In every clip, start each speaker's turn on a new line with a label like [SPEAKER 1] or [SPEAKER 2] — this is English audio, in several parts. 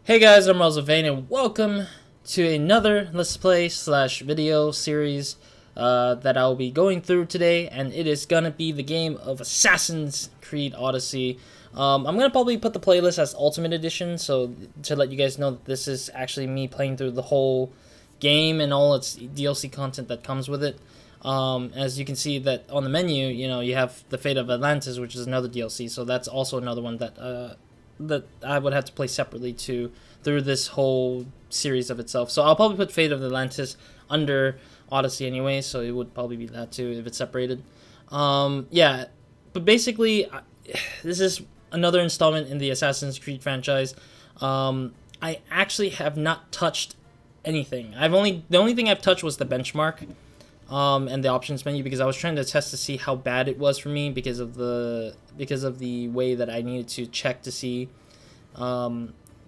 [SPEAKER 1] Hey guys, I'm RozaldVane and welcome to another Let's Play / video series that I'll be going through today, and it is gonna be the game of Assassin's Creed Odyssey. I'm gonna probably put the playlist as Ultimate Edition, so to let you guys know that this is actually me playing through the whole game and all its DLC content that comes with it. As you can see that on the menu, you have the Fate of Atlantis, which is another DLC, so that's also another one that I would have to play separately through this whole series of itself. So I'll probably put Fate of Atlantis under Odyssey anyway, so it would probably be that too if it's separated. Yeah, but basically, this is another installment in the Assassin's Creed franchise. I actually have not touched anything. The only thing I've touched was the benchmark. And the options menu, because I was trying to test to see how bad it was for me because of the way that I needed to check to see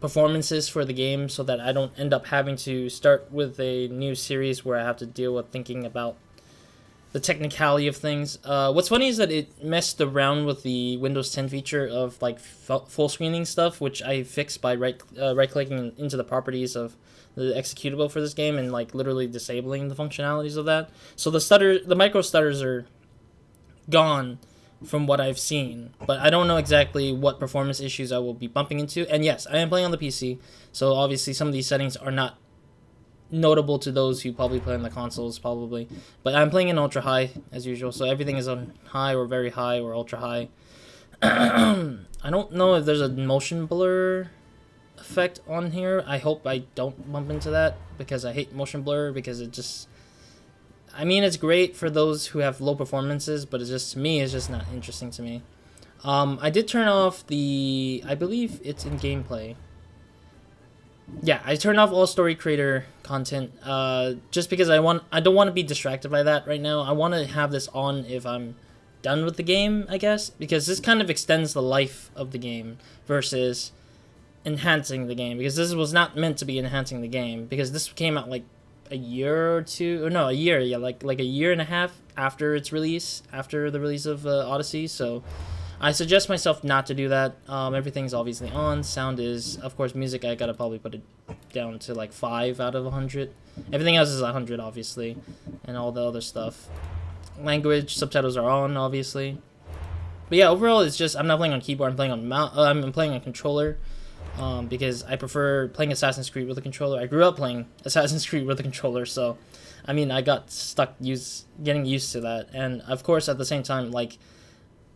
[SPEAKER 1] performances for the game, so that I don't end up having to start with a new series where I have to deal with thinking about the technicality of things. What's funny is that it messed around with the Windows 10 feature of like full screening stuff, which I fixed by right clicking into the properties of the executable for this game and like literally disabling the functionalities of that. So the micro stutters are gone from what I've seen, but I don't know exactly what performance issues I will be bumping into. And yes, I am playing on the PC, so obviously some of these settings are not notable to those who probably play on the consoles probably, but I'm playing in ultra high as usual, so everything is on high or very high or ultra high. I don't know if there's a motion blur effect on here. I hope I don't bump into that, because I hate motion blur, because it just, I mean, it's great for those who have low performances, but it's just, to me, it's just not interesting to me. I did turn off I believe it's in gameplay. Yeah, I turned off all story creator content, just because I don't want to be distracted by that right now. I want to have this on if I'm done with the game, I guess, because this kind of extends the life of the game versus enhancing the game, because this was not meant to be enhancing the game, because this came out like a year or two, or no, a year, yeah, like a year and a half after its release, after the release of Odyssey. So I suggest myself not to do that. Everything's obviously on. Sound is, of course, music, I gotta probably put it down to like 5 out of 100. Everything else is 100, obviously, and all the other stuff. Language subtitles are on, obviously. But yeah, overall, it's just, I'm not playing on keyboard. I'm playing on I'm playing on controller. Because I prefer playing Assassin's Creed with a controller. I grew up playing Assassin's Creed with a controller, so I mean, I got stuck getting used to that. And of course, at the same time, like,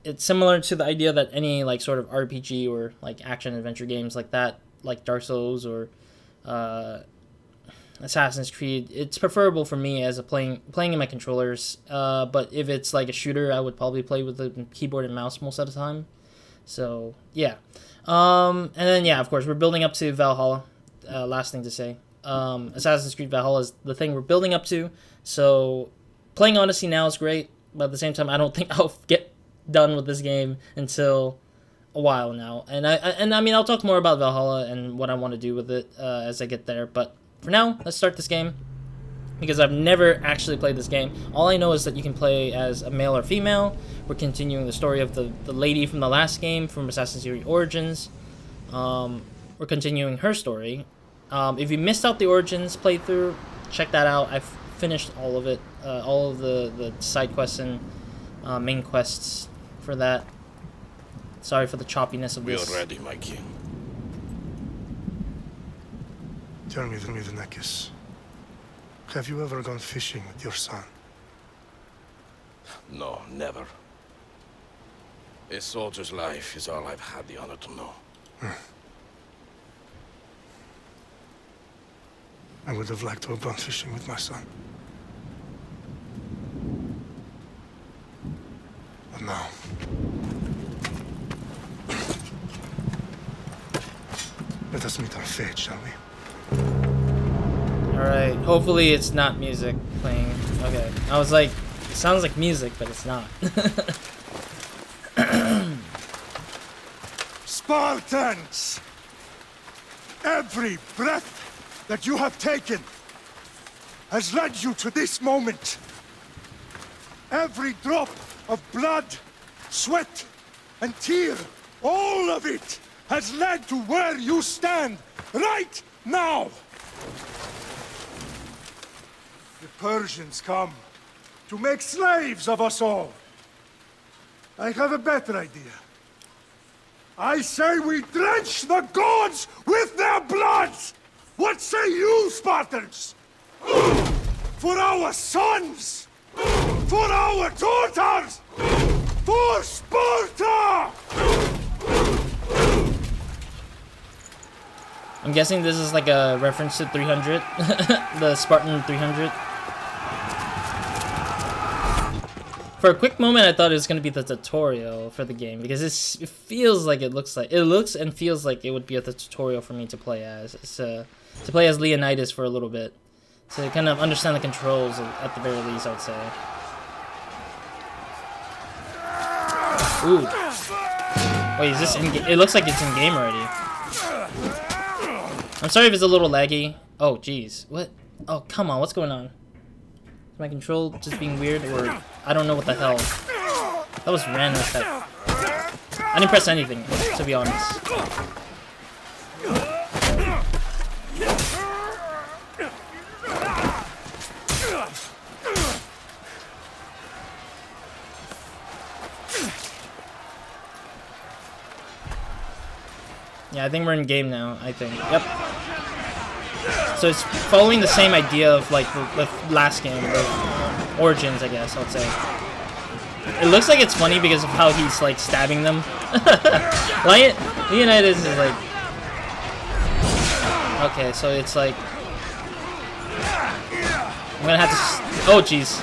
[SPEAKER 1] it's similar to the idea that any like sort of RPG or like action adventure games like that, like Dark Souls or Assassin's Creed, it's preferable for me as playing in my controllers. But if it's like a shooter, I would probably play with the keyboard and mouse most of the time. So yeah. And then, yeah, of course, we're building up to Valhalla. Last thing to say. Assassin's Creed Valhalla is the thing we're building up to. So, playing Odyssey now is great, but at the same time, I don't think I'll get done with this game until a while now. And I mean, I'll talk more about Valhalla and what I want to do with it as I get there. But for now, let's start this game, because I've never actually played this game. All I know is that you can play as a male or female. We're continuing the story of the lady from the last game, from Assassin's Creed Origins. We're continuing her story. If you missed out the Origins playthrough, check that out. I've finished all of it, all of the side quests and main quests for that. Sorry for the choppiness of this.
[SPEAKER 2] We are ready, my king.
[SPEAKER 3] Tell me, Nekis, have you ever gone fishing with your son?
[SPEAKER 2] No, never. A soldier's life is all I've had the honor to know.
[SPEAKER 3] I would have liked to have gone fishing with my son. But now... let us meet our fate, shall we?
[SPEAKER 1] Alright, hopefully it's not music playing. Okay, I was like, it sounds like music, but it's not.
[SPEAKER 4] Spartans! Every breath that you have taken has led you to this moment. Every drop of blood, sweat, and tear, all of it has led to where you stand right now! The Persians come to make slaves of us all. I have a better idea. I say we drench the gods with their blood! What say you, Spartans? For our sons! For our daughters! For Sparta!
[SPEAKER 1] I'm guessing this is like a reference to 300, the Spartan 300. For a quick moment, I thought it was going to be the tutorial for the game because it feels like it looks and feels like it would be a tutorial for me to play as. It's, to play as Leonidas for a little bit, to kind of understand the controls at the very least, I would say. Ooh. Wait, is this in game? It looks like it's in game already. I'm sorry if it's a little laggy. Oh, jeez. What? Oh, come on. What's going on? Is my control just being weird, or I don't know what the hell? That was random as heck. I didn't press anything, to be honest. Yeah, I think we're in game now, I think. Yep. So it's following the same idea of like the last game, of Origins, I guess, I would say. It looks like it's funny because of how he's like stabbing them. Leonidas is like... Okay, so it's like... I'm gonna have to... Oh, jeez.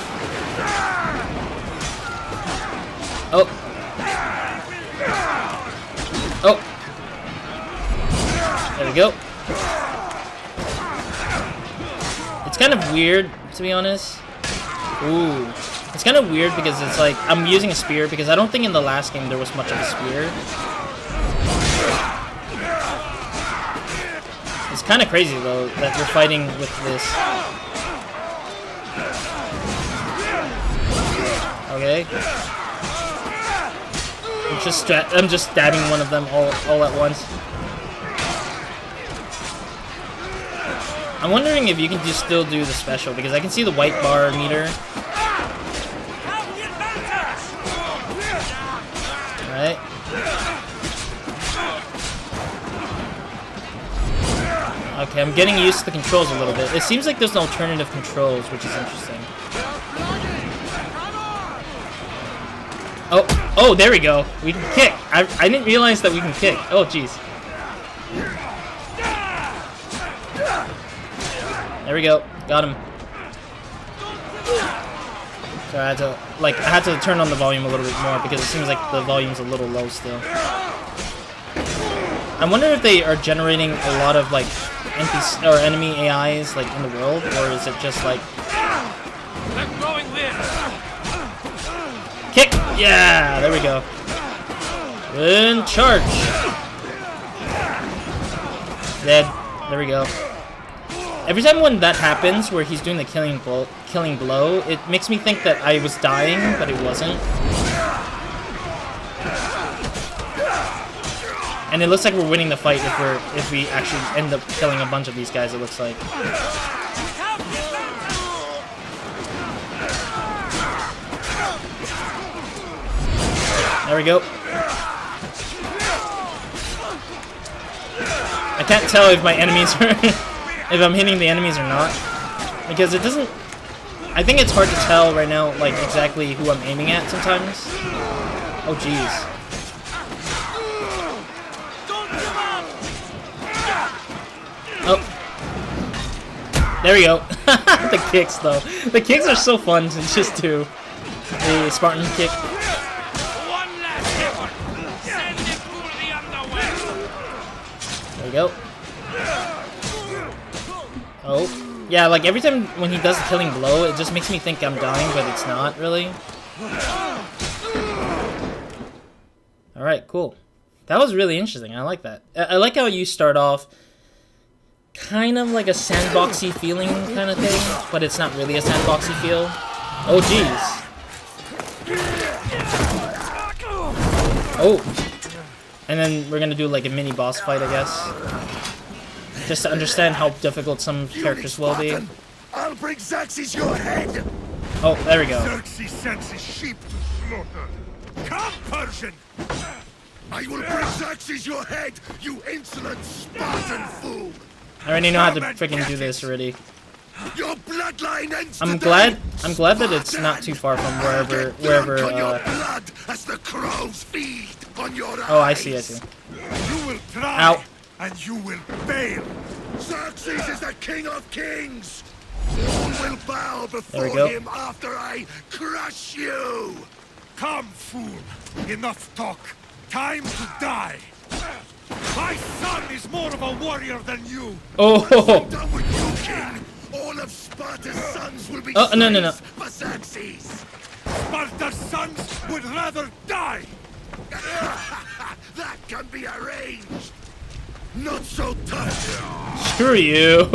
[SPEAKER 1] Oh. Oh. There we go. It's kind of weird, to be honest. Ooh. It's kind of weird because it's like, I'm using a spear because I don't think in the last game there was much of a spear. It's kind of crazy, though, that you're fighting with this. Okay. I'm just stabbing one of them all at once. I'm wondering if you can just still do the special, because I can see the white bar meter. Alright. Okay, I'm getting used to the controls a little bit. It seems like there's no alternative controls, which is interesting. Oh, there we go. We can kick. I didn't realize that we can kick. Oh, jeez. There we go. Got him. So I had to turn on the volume a little bit more because it seems like the volume's a little low still. I wonder if they are generating a lot of like NPC or enemy AIs like in the world, or is it just like kick? Yeah, there we go. And charge. Dead. There we go. Every time when that happens, where he's doing the killing blow, it makes me think that I was dying, but it wasn't. And it looks like we're winning the fight if we actually end up killing a bunch of these guys. It looks like. There we go. I can't tell if my enemies are... if I'm hitting the enemies or not. Because it doesn't... I think it's hard to tell right now, like, exactly who I'm aiming at sometimes. Oh, jeez. Oh. There we go. The kicks, though. The kicks are so fun to just do. The Spartan kick. There we go. Oh. Yeah, like every time when he does the killing blow, it just makes me think I'm dying, but it's not really. Alright, cool. That was really interesting. I like that. I like how you start off kind of like a sandboxy feeling kind of thing, but it's not really a sandboxy feel. Oh, jeez. Oh. And then we're gonna do like a mini boss fight, I guess. just to understand how difficult some characters will be.
[SPEAKER 2] I'll bring Xerxes your head!
[SPEAKER 1] Oh, there we go.
[SPEAKER 4] Xerxes sends his sheep to slaughter. Come, Persian!
[SPEAKER 2] I will bring Xerxes your head, you insolent Spartan fool!
[SPEAKER 1] I already know how to freaking do this already.
[SPEAKER 2] Your bloodline ends
[SPEAKER 1] I'm
[SPEAKER 2] today,
[SPEAKER 1] glad that it's not too far from wherever
[SPEAKER 2] on your blood as the crows feed on your eyes.
[SPEAKER 1] Oh, I see.
[SPEAKER 4] You will try,
[SPEAKER 1] Ow.
[SPEAKER 4] and you will fail.
[SPEAKER 2] Xerxes is the king of kings! All will bow before
[SPEAKER 1] go.
[SPEAKER 2] him after I crush you!
[SPEAKER 4] Come, fool. Enough talk. Time to die. My son is more of a warrior than you.
[SPEAKER 1] Oh,
[SPEAKER 2] Done with you, king! All of Sparta's sons will be
[SPEAKER 1] no.
[SPEAKER 2] slaves for Xerxes!
[SPEAKER 4] Sparta's sons would rather die.
[SPEAKER 2] That can be arranged! Not so tough!
[SPEAKER 1] Screw you.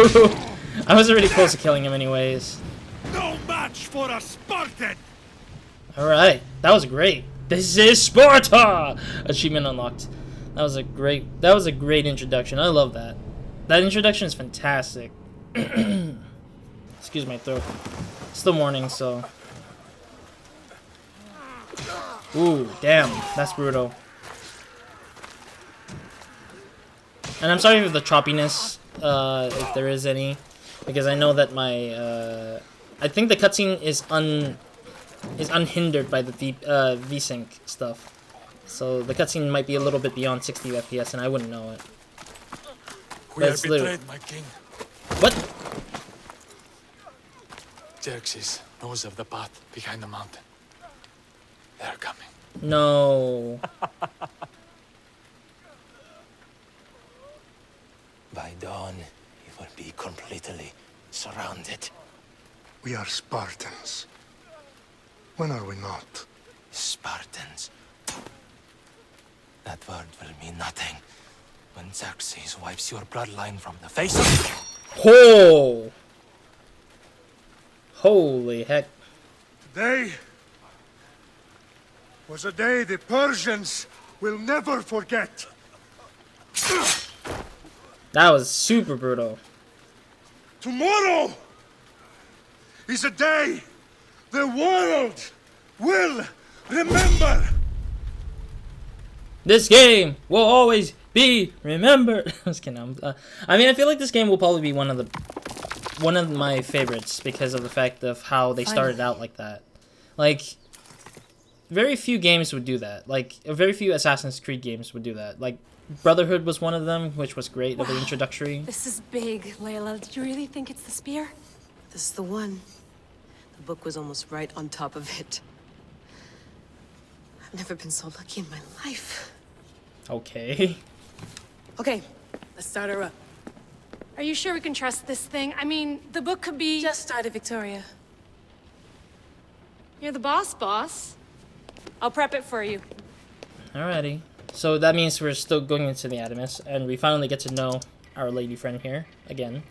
[SPEAKER 1] I was already close to killing him anyways.
[SPEAKER 4] No match for a Spartan.
[SPEAKER 1] Alright, that was great. This is Sparta! Achievement unlocked. That was a great introduction. I love that. That introduction is fantastic. Excuse my throat. It's the morning, so. Ooh, damn, that's brutal. And I'm sorry for the choppiness, if there is any, because I know that my I think the cutscene is unhindered by the VSync stuff, so the cutscene might be a little bit beyond 60 FPS, and I wouldn't know it.
[SPEAKER 5] We are betrayed, my king.
[SPEAKER 1] What?
[SPEAKER 5] Xerxes knows of the path behind the mountain. They're coming.
[SPEAKER 1] No.
[SPEAKER 6] By dawn, you will be completely surrounded.
[SPEAKER 3] We are Spartans. When are we not?
[SPEAKER 6] Spartans. That word will mean nothing when Xerxes wipes your bloodline from the face of...
[SPEAKER 1] Oh. Holy heck.
[SPEAKER 4] Today was a day the Persians will never forget.
[SPEAKER 1] That was super brutal.
[SPEAKER 4] Tomorrow is a day the world will remember.
[SPEAKER 1] This game will always be remembered. I was kidding. I mean, I feel like this game will probably be one of my favorites because of the fact of how they started out like that. Like, very few games would do that. Like, very few Assassin's Creed games would do that. Like, Brotherhood was one of them, which was great, of the introductory.
[SPEAKER 7] This is big, Layla. Did you really think it's the spear?
[SPEAKER 8] This is the one. The book was almost right on top of it. I've never been so lucky in my life.
[SPEAKER 1] Okay.
[SPEAKER 8] Okay, let's start her up.
[SPEAKER 7] Are you sure we can trust this thing? I mean, the book could be...
[SPEAKER 8] Just started, Victoria.
[SPEAKER 7] You're the boss. I'll prep it for you.
[SPEAKER 1] Alrighty. So that means we're still going into the Adamus, and we finally get to know our lady friend here again.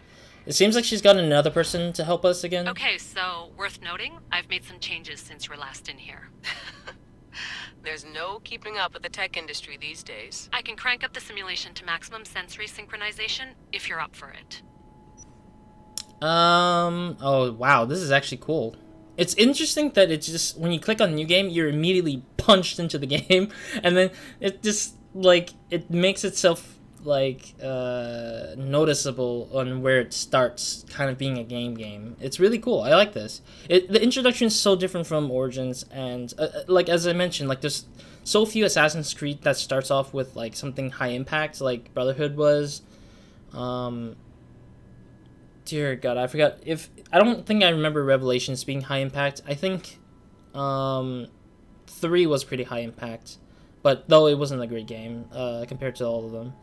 [SPEAKER 1] It seems like she's got another person to help us again.
[SPEAKER 9] Okay, so worth noting, I've made some changes since you were last in here.
[SPEAKER 8] There's no keeping up with the tech industry these days.
[SPEAKER 9] I can crank up the simulation to maximum sensory synchronization if you're up for it.
[SPEAKER 1] Oh wow, this is actually cool. It's interesting that it's just, when you click on new game, you're immediately punched into the game, and then it just, like, it makes itself, like, noticeable on where it starts kind of being a game. It's really cool. I like this. The introduction is so different from Origins, and, like, as I mentioned, like, there's so few Assassin's Creed that starts off with, like, something high impact, like Brotherhood was. Dear God, I forgot if... I don't think I remember Revelations being high impact. I think 3 was pretty high impact. But though it wasn't a great game compared to all of them.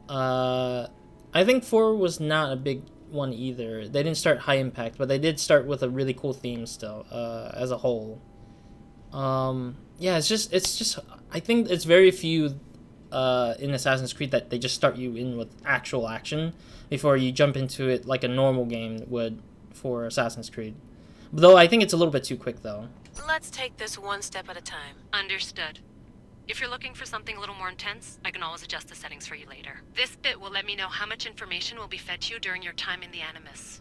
[SPEAKER 1] I think 4 was not a big one either. They didn't start high impact, but they did start with a really cool theme still, as a whole. Yeah, it's just... I think it's very few in Assassin's Creed that they just start you in with actual action before you jump into it like a normal game would for Assassin's Creed. Though I think it's a little bit too quick, though.
[SPEAKER 8] Let's take this one step at a time.
[SPEAKER 9] Understood. If you're looking for something a little more intense, I can always adjust the settings for you later. This bit will let me know how much information will be fed to you during your time in the Animus.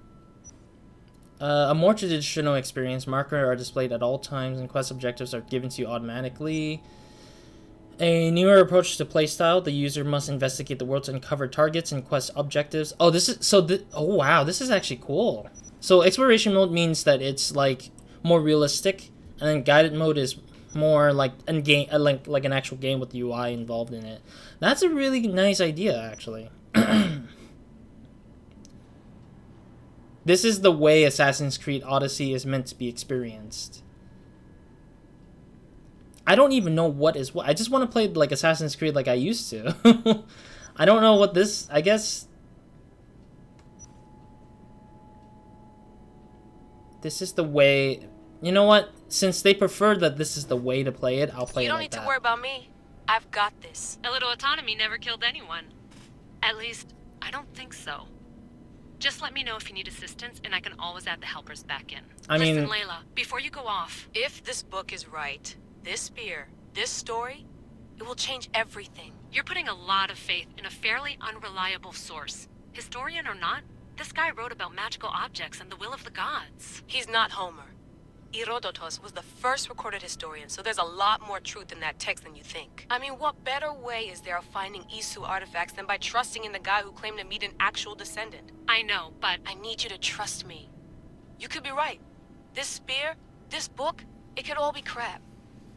[SPEAKER 1] A more traditional experience. Markers are displayed at all times, and quest objectives are given to you automatically. A newer approach to playstyle. The user must investigate the world to uncover targets and quest objectives. Oh, this is oh wow, this is actually cool. So exploration mode means that it's like more realistic, and then guided mode is more like an game, like an actual game with the UI involved in it. That's a really nice idea, actually. This is the way Assassin's Creed Odyssey is meant to be experienced. I don't even know what is what. I just want to play like Assassin's Creed like I used to. I don't know what this... I guess... This is the way... You know what? Since they prefer that this is the way to play it, I'll play it like that.
[SPEAKER 8] You don't need to worry about me. I've got this.
[SPEAKER 9] A little autonomy never killed anyone. At least, I don't think so. Just let me know if you need assistance, and I can always add the helpers back in. Listen, Layla, before you go off...
[SPEAKER 8] If this book is right, this spear, this story, it will change everything.
[SPEAKER 9] You're putting a lot of faith in a fairly unreliable source. Historian or not, this guy wrote about magical objects and the will of the gods.
[SPEAKER 8] He's not Homer. Herodotus was the first recorded historian, so there's a lot more truth in that text than you think. I mean, what better way is there of finding Isu artifacts than by trusting in the guy who claimed to meet an actual descendant?
[SPEAKER 9] I know, but...
[SPEAKER 8] I need you to trust me. You could be right. This spear, this book, it could all be crap.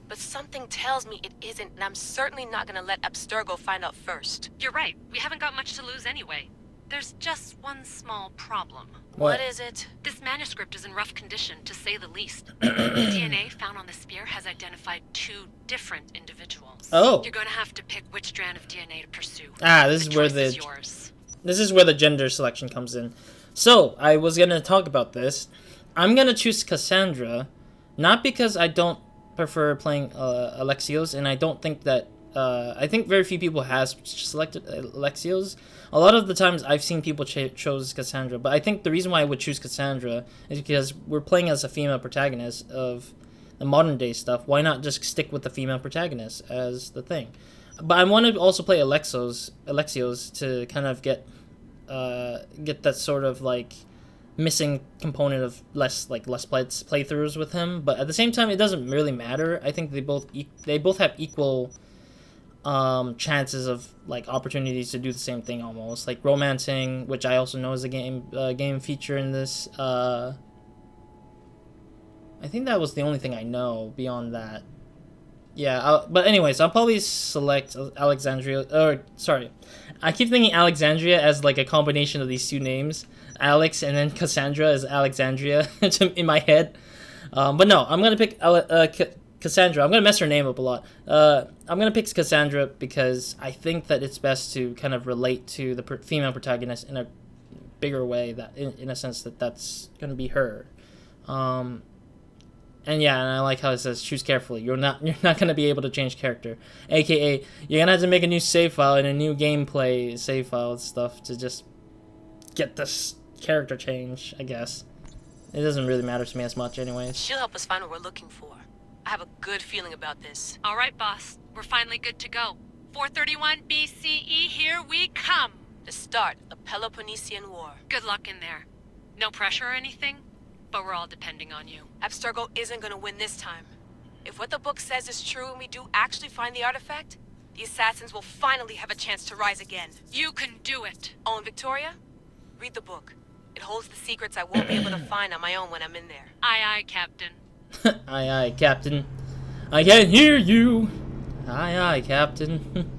[SPEAKER 8] But something tells me it isn't, and I'm certainly not gonna let Abstergo find out first.
[SPEAKER 9] You're right. We haven't got much to lose anyway. There's just one small problem.
[SPEAKER 8] What is it?
[SPEAKER 9] This manuscript is in rough condition, to say the least. The DNA found on the spear has identified 2 different individuals.
[SPEAKER 1] Oh.
[SPEAKER 9] You're going to have to pick which strand of DNA to pursue.
[SPEAKER 1] Ah, this is where
[SPEAKER 9] is yours.
[SPEAKER 1] This is where the gender selection comes in. So, I was going to talk about this. I'm going to choose Kassandra, not because I don't prefer playing Alexios, and I don't think that I think very few people has selected Alexios. A lot of the times I've seen people chose Kassandra, but I think the reason why I would choose Kassandra is because we're playing as a female protagonist of the modern day stuff. Why not just stick with the female protagonist as the thing? But I want to also play Alexios to kind of get that sort of like missing component of less playthroughs with him. But at the same time, it doesn't really matter. I think they both have equal chances of like opportunities to do the same thing, almost like romancing, which I also know is a game feature in this. I think that was the only thing I know beyond that. Yeah, but anyways, I'll probably select Alexandria. Or sorry, I keep thinking Alexandria as like a combination of these 2 names, Alex and then Kassandra as Alexandria in my head. But no, I'm gonna pick Kassandra. I'm gonna mess her name up a lot. I'm gonna pick Kassandra because I think that it's best to kind of relate to the female protagonist in a bigger way. That, in a sense, that's gonna be her. And yeah, and I like how it says choose carefully. You're not gonna be able to change character, aka you're gonna have to make a new save file and a new gameplay save file and stuff to just get this character change. I guess it doesn't really matter to me as much, anyways.
[SPEAKER 8] She'll help us find what we're looking for. I have a good feeling about this.
[SPEAKER 9] All right, boss. We're finally good to go. 431 BCE, here we come.
[SPEAKER 8] The start of the Peloponnesian War.
[SPEAKER 9] Good luck in there. No pressure or anything, but we're all depending on you.
[SPEAKER 8] Abstergo isn't gonna win this time. If what the book says is true and we do actually find the artifact, the assassins will finally have a chance to rise again.
[SPEAKER 9] You can do it.
[SPEAKER 8] Oh, and Victoria? Read the book. It holds the secrets I won't be able to find on my own when I'm in there.
[SPEAKER 9] Aye, aye, Captain.
[SPEAKER 1] Aye, aye, Captain. I can hear you. Aye, aye, Captain.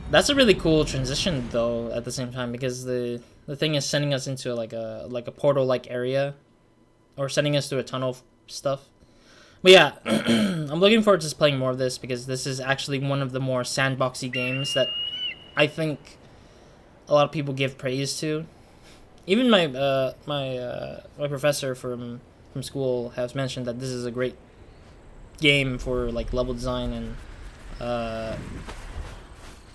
[SPEAKER 1] That's a really cool transition, though, at the same time, because the thing is sending us into like a portal-like area, or sending us through a tunnel stuff. But yeah, I'm looking forward to just playing more of this because this is actually one of the more sandboxy games that I think a lot of people give praise to. Even my my professor from school has mentioned that this is a great game for like level design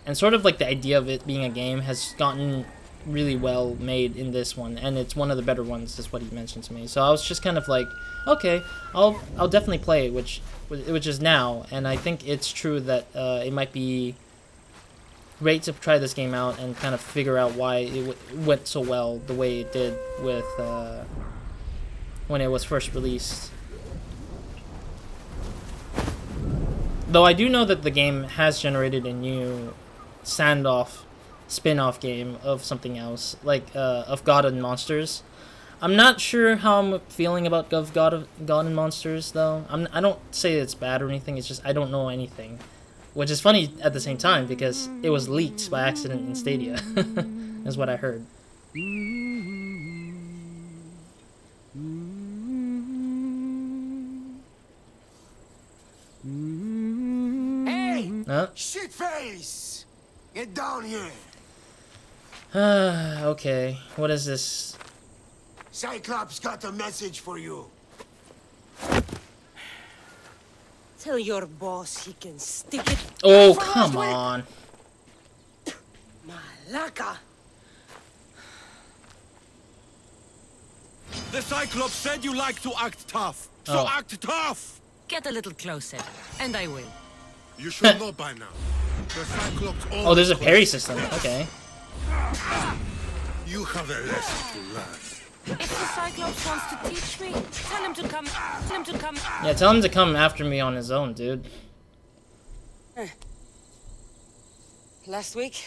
[SPEAKER 1] and sort of like the idea of it being a game has gotten really well made in this one, and it's one of the better ones, is what he mentioned to me. So I was just kind of like, okay, I'll definitely play it, which is now, and I think it's true that it might be great to try this game out and kind of figure out why it went so well the way it did with when it was first released. Though I do know that the game has generated a new standoff spin-off game of something else, like of God and Monsters. I'm not sure how I'm feeling about God and Monsters though. I don't say it's bad or anything. It's just I don't know anything, which is funny at the same time because it was leaked by accident in Stadia. Is what I heard.
[SPEAKER 10] Hey!
[SPEAKER 1] Huh?
[SPEAKER 10] Shitface! Get down here!
[SPEAKER 1] Okay, what is this?
[SPEAKER 10] Cyclops got a message for you.
[SPEAKER 8] Tell your boss he can stick it.
[SPEAKER 1] Oh, come on.
[SPEAKER 8] Malaka.
[SPEAKER 2] The Cyclops said you like to act tough. So act tough!
[SPEAKER 8] Get a little closer, and I will.
[SPEAKER 3] You should know by now. The Cyclops
[SPEAKER 1] Oh, there's a parry system. Okay.
[SPEAKER 3] You have a lesson to learn.
[SPEAKER 8] If the Cyclops wants to teach me, tell him to come. Tell him to come.
[SPEAKER 1] Yeah, tell him to come after me on his own, dude.
[SPEAKER 8] Last week,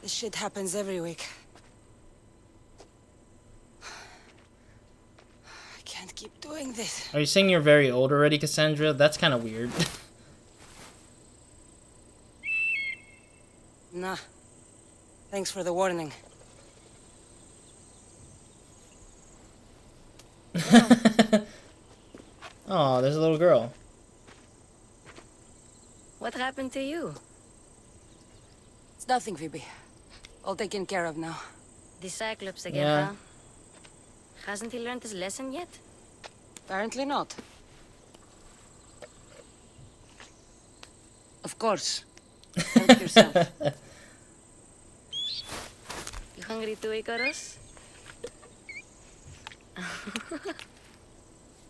[SPEAKER 8] this shit happens every week. I can't keep doing this.
[SPEAKER 1] Are you saying you're very old already, Kassandra? That's kind of weird.
[SPEAKER 8] Nah. Thanks for the warning.
[SPEAKER 1] Oh, there's a little girl.
[SPEAKER 8] What happened to you? It's nothing, Phoebe. All taken care of now.
[SPEAKER 11] The Cyclops again,
[SPEAKER 1] Yeah.
[SPEAKER 11] huh? Hasn't he learned his lesson yet?
[SPEAKER 8] Apparently not. Of course. Help yourself.
[SPEAKER 11] You hungry too, Icarus?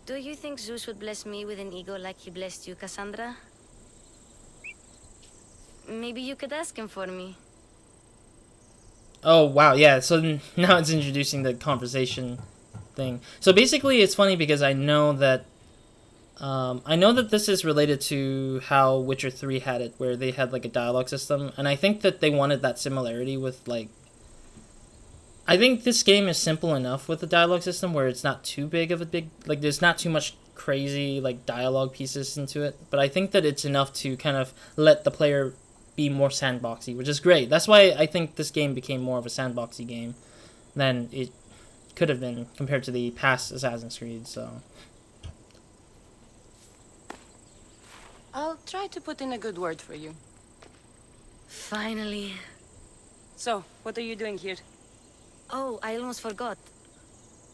[SPEAKER 11] Do you think Zeus would bless me with an ego like he blessed you, Kassandra? Maybe you could ask him for me.
[SPEAKER 1] Oh, wow, yeah, so now it's introducing the conversation thing. So basically, it's funny because I know that this is related to how Witcher 3 had it, where they had, like, a dialogue system, and I think that they wanted that similarity with, like... I think this game is simple enough with the dialogue system where it's not too big of a like, there's not too much crazy, like, dialogue pieces into it, but I think that it's enough to kind of let the player be more sandboxy, which is great. That's why I think this game became more of a sandboxy game than it could have been compared to the past Assassin's Creed, so...
[SPEAKER 8] I'll try to put in a good word for you.
[SPEAKER 11] Finally.
[SPEAKER 8] So, what are you doing here?
[SPEAKER 11] Oh, I almost forgot.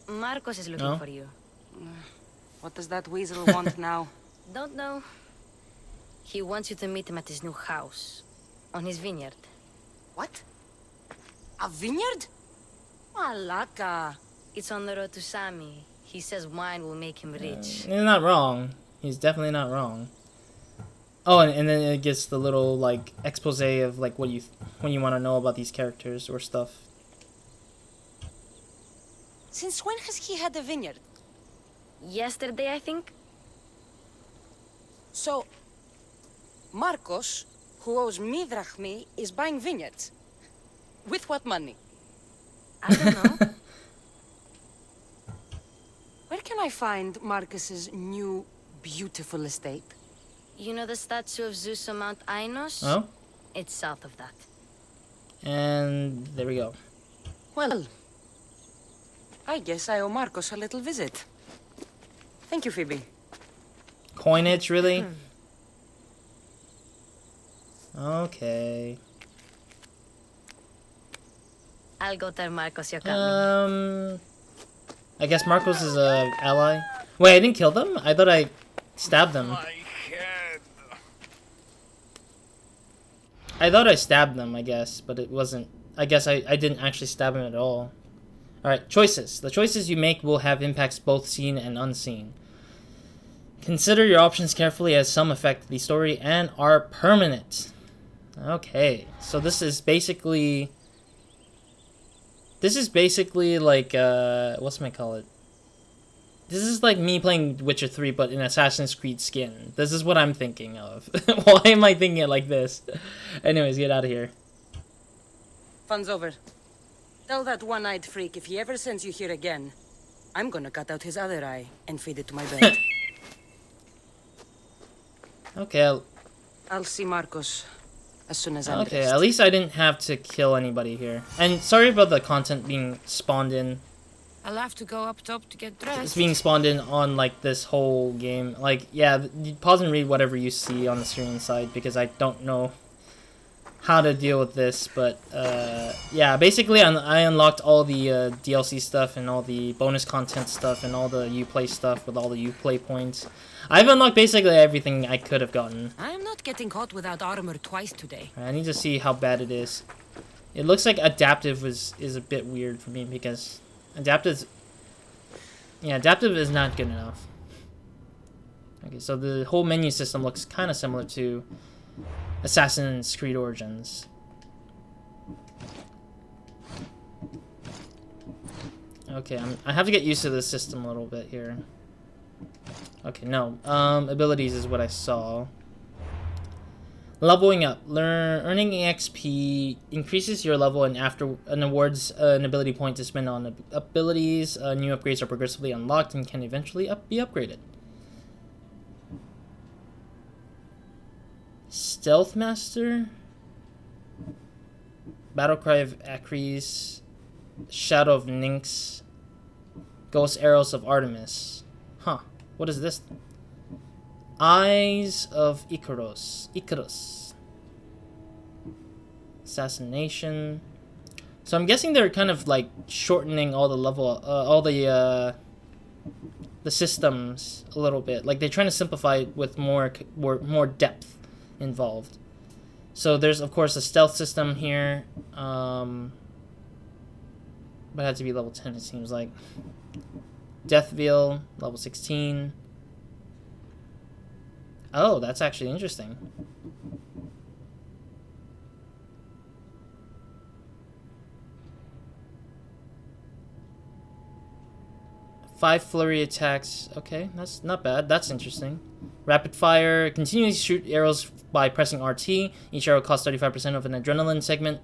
[SPEAKER 11] Marcos is looking for you.
[SPEAKER 8] What does that weasel want now?
[SPEAKER 11] Don't know. He wants you to meet him at his new house. On his vineyard.
[SPEAKER 8] What? A vineyard? Malaka.
[SPEAKER 11] It's on the road to Sami. He says wine will make him rich.
[SPEAKER 1] He's not wrong. He's definitely not wrong. Oh, and then it gets the little, like, expose of, like, when you want to know about these characters or stuff.
[SPEAKER 8] Since when has he had a vineyard?
[SPEAKER 11] Yesterday, I think.
[SPEAKER 8] So, Marcos, who owes me drachmi, is buying vineyards. With what money?
[SPEAKER 11] I don't know.
[SPEAKER 8] Where can I find Marcus's new, beautiful estate?
[SPEAKER 11] You know the statue of Zeus on Mount Ainos?
[SPEAKER 1] Oh?
[SPEAKER 11] It's south of that.
[SPEAKER 1] And there we go.
[SPEAKER 8] Well, I guess I owe Marcos a little visit. Thank you, Phoebe.
[SPEAKER 1] Coinage, really? Okay.
[SPEAKER 11] I'll go tell Marcos you're coming.
[SPEAKER 1] I guess Marcos is a ally. Wait, I didn't kill them? I thought I stabbed them. I thought I stabbed them, I guess, but it wasn't I guess I didn't actually stab him at all. Alright, choices. The choices you make will have impacts both seen and unseen. Consider your options carefully as some affect the story and are permanent. Okay, so this is basically like, what's my call it? This is like me playing Witcher 3, but in Assassin's Creed skin. This is what I'm thinking of. Why am I thinking it like this? Anyways, get out of here.
[SPEAKER 12] Fun's over. Tell that one-eyed freak if he ever sends you here again, I'm gonna cut out his other eye and feed it to my bird.
[SPEAKER 1] Okay.
[SPEAKER 12] I'll see Marcos as soon as I'm
[SPEAKER 1] Okay,
[SPEAKER 12] dressed.
[SPEAKER 1] at least I didn't have to kill anybody here. And sorry about the content being spawned in.
[SPEAKER 11] I'll have to go up top to get dressed.
[SPEAKER 1] It's being spawned in on, like, this whole game. Like, yeah, you pause and read whatever you see on the screen side, because I don't know how to deal with this. But, yeah, basically I unlocked all the DLC stuff and all the bonus content stuff and all the Uplay stuff with all the Uplay points. I've unlocked basically everything I could have gotten.
[SPEAKER 12] I'm not getting caught without armor twice today.
[SPEAKER 1] I need to see how bad it is. It looks like adaptive is a bit weird for me, because adaptive is not good enough. Okay, so the whole menu system looks kind of similar to Assassin's Creed Origins. Okay, I have to get used to this system a little bit here. Okay, no. Abilities is what I saw. Leveling up. Earning XP increases your level and awards an ability point to spend on abilities. New upgrades are progressively unlocked and can eventually be upgraded. Stealth Master. Battlecry of Acres. Shadow of Nynx. Ghost Arrows of Artemis. Huh. What is this? Eyes of Icarus. Assassination. So I'm guessing they're kind of like shortening all the the systems a little bit. Like they're trying to simplify it with more depth involved. So there's of course a stealth system here. But it had to be level 10 it seems like. Death Veil, level 16. Oh, that's actually interesting. Five flurry attacks. Okay, that's not bad. That's interesting. Rapid fire. Continually shoot arrows by pressing RT. Each arrow costs 35% of an adrenaline segment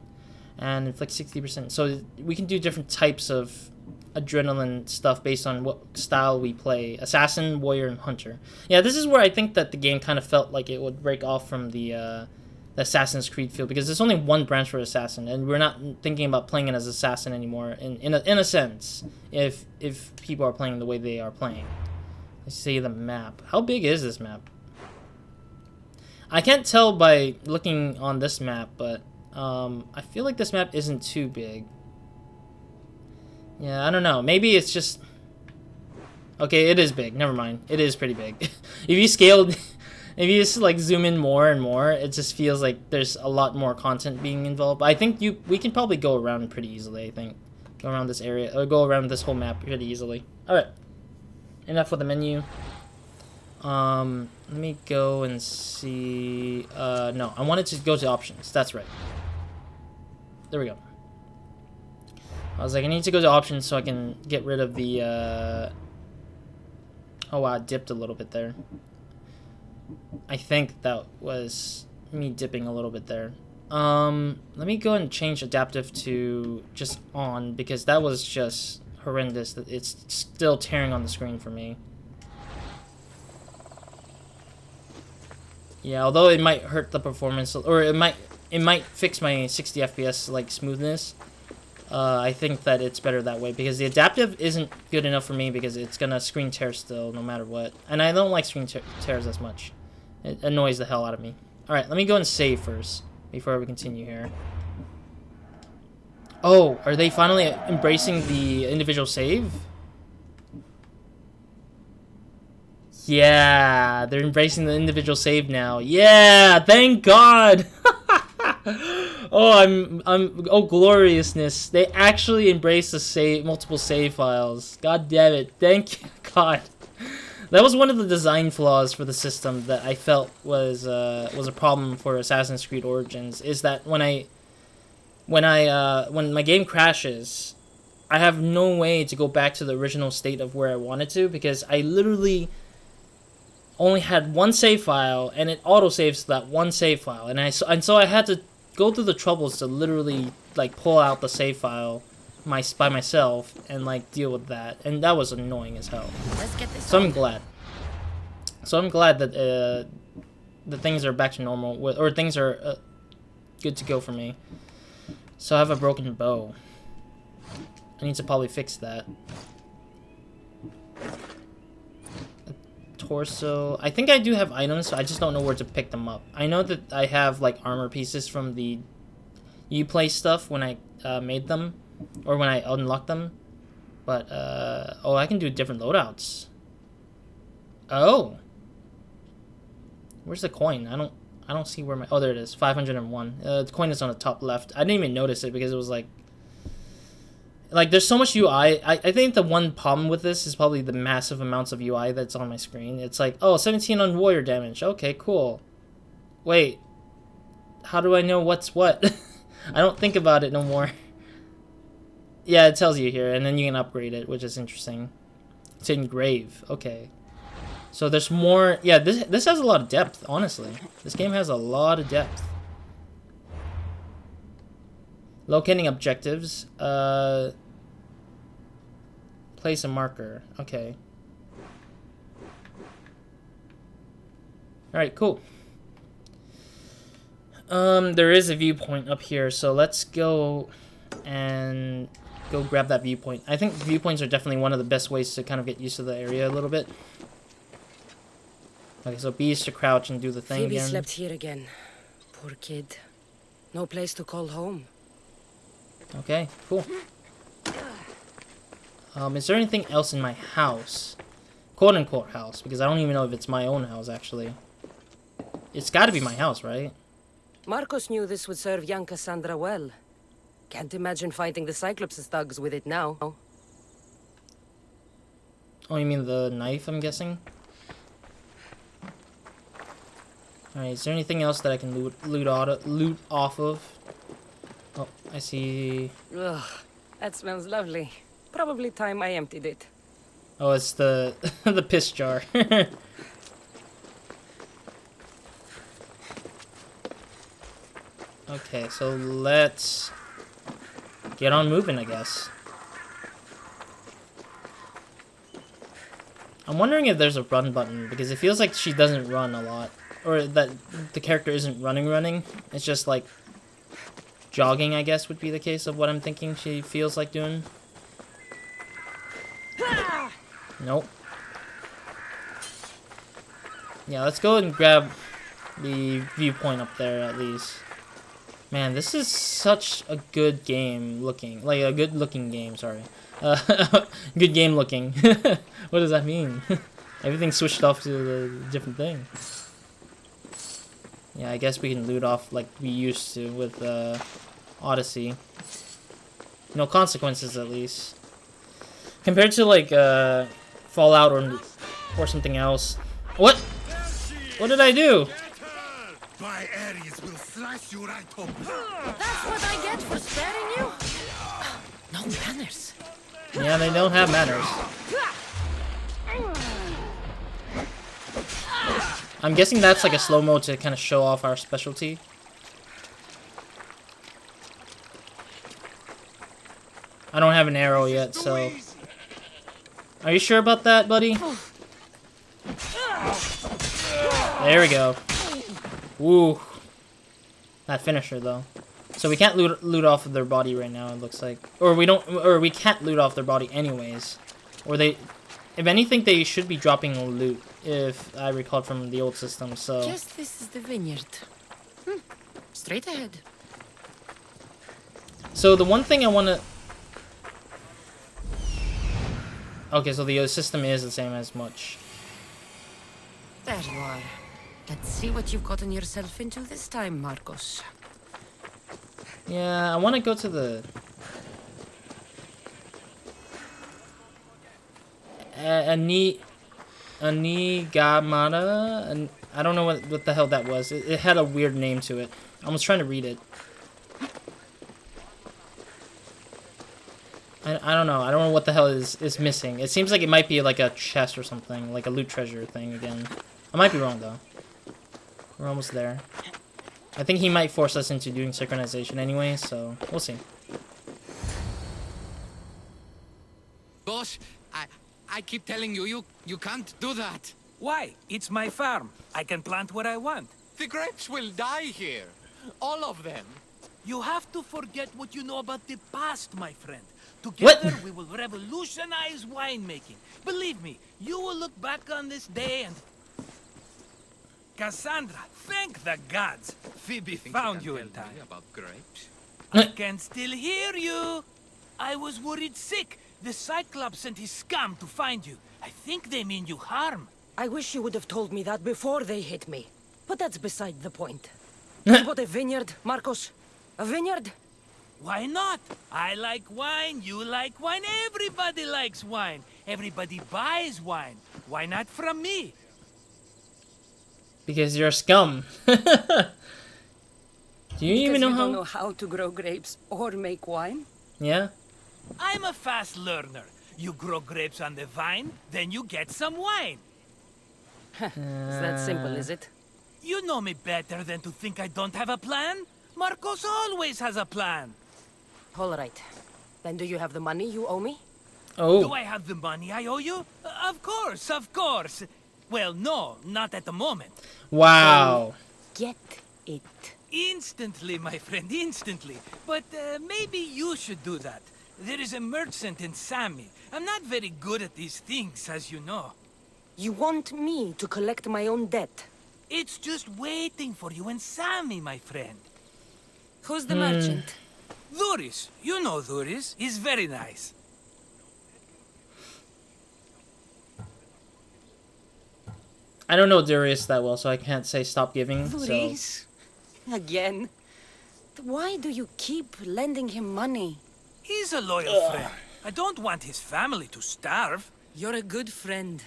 [SPEAKER 1] and inflicts 60%. So we can do different types of adrenaline stuff based on what style we play. Assassin, warrior, and hunter. Yeah, this is where I think that the game kind of felt like it would break off from the Assassin's Creed field, because there's only one branch for assassin, and we're not thinking about playing it as assassin anymore. In a sense, if people are playing the way they are playing. Let's see the map. How big is this map? I can't tell by looking on this map, but I feel like this map isn't too big. Yeah, I don't know. Maybe it's just... Okay, it is big. Never mind. It is pretty big. If you scaled... If you just like zoom in more and more, it just feels like there's a lot more content being involved. But I think we can probably go around pretty easily, I think. Go around this area, or go around this whole map pretty easily. Alright. Enough with the menu. Let me go and see... no, I wanted to go to options. That's right. There we go. I was like, I need to go to options so I can get rid of the, Oh, wow, I dipped a little bit there. I think that was me dipping a little bit there. Let me go and change adaptive to just on, because that was just horrendous. It's still tearing on the screen for me. Yeah, although it might hurt the performance, or it might fix my 60 FPS like smoothness. I think that it's better that way, because the adaptive isn't good enough for me, because it's gonna screen tear still no matter what, and I don't like screen tears as much. It annoys the hell out of me. Alright, let me go and save first before we continue here. Oh, are they finally embracing the individual save? Yeah, they're embracing the individual save now. Yeah, thank God! Oh, gloriousness. They actually embrace the multiple save files. God damn it. Thank you, God. That was one of the design flaws for the system that I felt was a problem for Assassin's Creed Origins, is that when my game crashes, I have no way to go back to the original state of where I wanted to, because I literally only had one save file, and it autosaves that one save file, and so I had to go through the troubles to literally like pull out the save file by myself and like deal with that, and that was annoying as hell.
[SPEAKER 11] Let's get this
[SPEAKER 1] so I'm glad. So I'm glad that the things are back to normal, or things are good to go for me. So I have a broken bow. I need to probably fix that. Torso. I think I do have items, so I just don't know where to pick them up. I know that I have like armor pieces from the Uplay stuff when I made them, or when I unlocked them. But oh, I can do different loadouts. Oh, where's the coin? I don't see where my... Oh, there it is. 501. The coin is on the top left. I didn't even notice it because it was like there's so much UI. I think the one problem with this is probably the massive amounts of UI that's on my screen. It's like, oh, 17 on warrior damage. Okay, cool. Wait, how do I know what's what? I don't think about it no more. Yeah, it tells you here, and then you can upgrade it, which is interesting. It's engrave. Okay. So there's more. Yeah, this has a lot of depth, honestly. This game has a lot of depth. Locating objectives. Place a marker. Okay. Alright, cool. There is a viewpoint up here, so let's go and go grab that viewpoint. I think viewpoints are definitely one of the best ways to kind of get used to the area a little bit. Okay, so B is to crouch and do the thing
[SPEAKER 12] Phoebe
[SPEAKER 1] again.
[SPEAKER 12] slept here again. Poor kid. No place to call home.
[SPEAKER 1] Okay, cool. Is there anything else in my house? Quote-unquote house, because I don't even know if it's my own house, actually. It's gotta be my house, right?
[SPEAKER 12] Marcos knew this would serve young Kassandra well. Can't imagine fighting the Cyclops' thugs with it now.
[SPEAKER 1] Oh, you mean the knife, I'm guessing? Alright, is there anything else that I can loot off of? Oh, I see...
[SPEAKER 12] Ugh, that smells lovely. Probably time I emptied it.
[SPEAKER 1] Oh, it's the the piss jar. Okay, so let's get on moving, I guess. I'm wondering if there's a run button, because it feels like she doesn't run a lot. Or that the character isn't running. It's just like jogging, I guess, would be the case of what I'm thinking she feels like doing. Nope. Yeah, let's go and grab the viewpoint up there at least. Man, this is such a good game looking. Like, a good looking game, sorry. Good game looking. What does that mean? Everything switched off to the different thing. Yeah, I guess we can loot off like we used to with Odyssey. No consequences, at least. Compared to like Fallout or something else. What? What did I do?
[SPEAKER 10] My Ares will slice you right open.
[SPEAKER 11] That's what I get for sparing you? No manners.
[SPEAKER 1] Yeah, they don't have manners. I'm guessing that's like a slow-mo to kind of show off our specialty. I don't have an arrow yet, so... Are you sure about that, buddy? There we go. Woo. That finisher, though. So we can't loot off of their body right now, it looks like. Or we can't loot off their body anyways. Or they... If anything, they should be dropping loot, if I recall from the old system, so...
[SPEAKER 11] Guess this is the vineyard. Straight ahead.
[SPEAKER 1] So the one thing I want to... Okay, so the system is the same as much.
[SPEAKER 11] There you are. Let's see what you've gotten yourself into this time, Marcos.
[SPEAKER 1] Yeah, I want to go to the... Anigamata? And I don't know what the hell that was. It had a weird name to it. I was trying to read it. I don't know. I don't know what the hell is missing. It seems like it might be like a chest or something. Like a loot treasure thing again. I might be wrong though. We're almost there. I think he might force us into doing synchronization anyway, so we'll see.
[SPEAKER 13] Boss, I keep telling you, you can't do that.
[SPEAKER 14] Why? It's my farm. I can plant what I want.
[SPEAKER 13] The grapes will die here. All of them.
[SPEAKER 14] You have to forget what you know about the past, my friend. Together, we will revolutionize winemaking. Believe me, you will look back on this day and... Kassandra, thank the gods. Phoebe found you in time.
[SPEAKER 13] About grapes?
[SPEAKER 14] I can still hear you. I was worried sick. The Cyclops sent his scum to find you. I think they mean you harm.
[SPEAKER 12] I wish you would have told me that before they hit me. But that's beside the point. You bought a vineyard, Marcos? A vineyard?
[SPEAKER 14] Why not? I like wine, you like wine, everybody likes wine. Everybody buys wine. Why not from me?
[SPEAKER 1] Because you're scum. Do you even know
[SPEAKER 12] you
[SPEAKER 1] how?
[SPEAKER 12] don't know how to grow grapes or make wine?
[SPEAKER 1] Yeah.
[SPEAKER 14] I'm a fast learner. You grow grapes on the vine, then you get some wine.
[SPEAKER 12] It's that simple, is it?
[SPEAKER 14] You know me better than to think I don't have a plan. Marcos always has a plan.
[SPEAKER 12] All right. Then do you have the money you owe me?
[SPEAKER 1] Oh.
[SPEAKER 14] Do I have the money I owe you? Of course, of course. Well, no, not at the moment.
[SPEAKER 1] Wow.
[SPEAKER 12] Get it.
[SPEAKER 14] Instantly, my friend, instantly. But maybe you should do that. There is a merchant in Sami. I'm not very good at these things, as you know.
[SPEAKER 12] You want me to collect my own debt?
[SPEAKER 14] It's just waiting for you in Sami, my friend.
[SPEAKER 12] Who's the merchant?
[SPEAKER 14] Duris. You know Duris. He's very nice.
[SPEAKER 1] I don't know Darius that well, so I can't say stop giving.
[SPEAKER 12] Duris? So. Again? Why do you keep lending him money?
[SPEAKER 14] He's a loyal friend. I don't want his family to starve.
[SPEAKER 12] You're a good friend,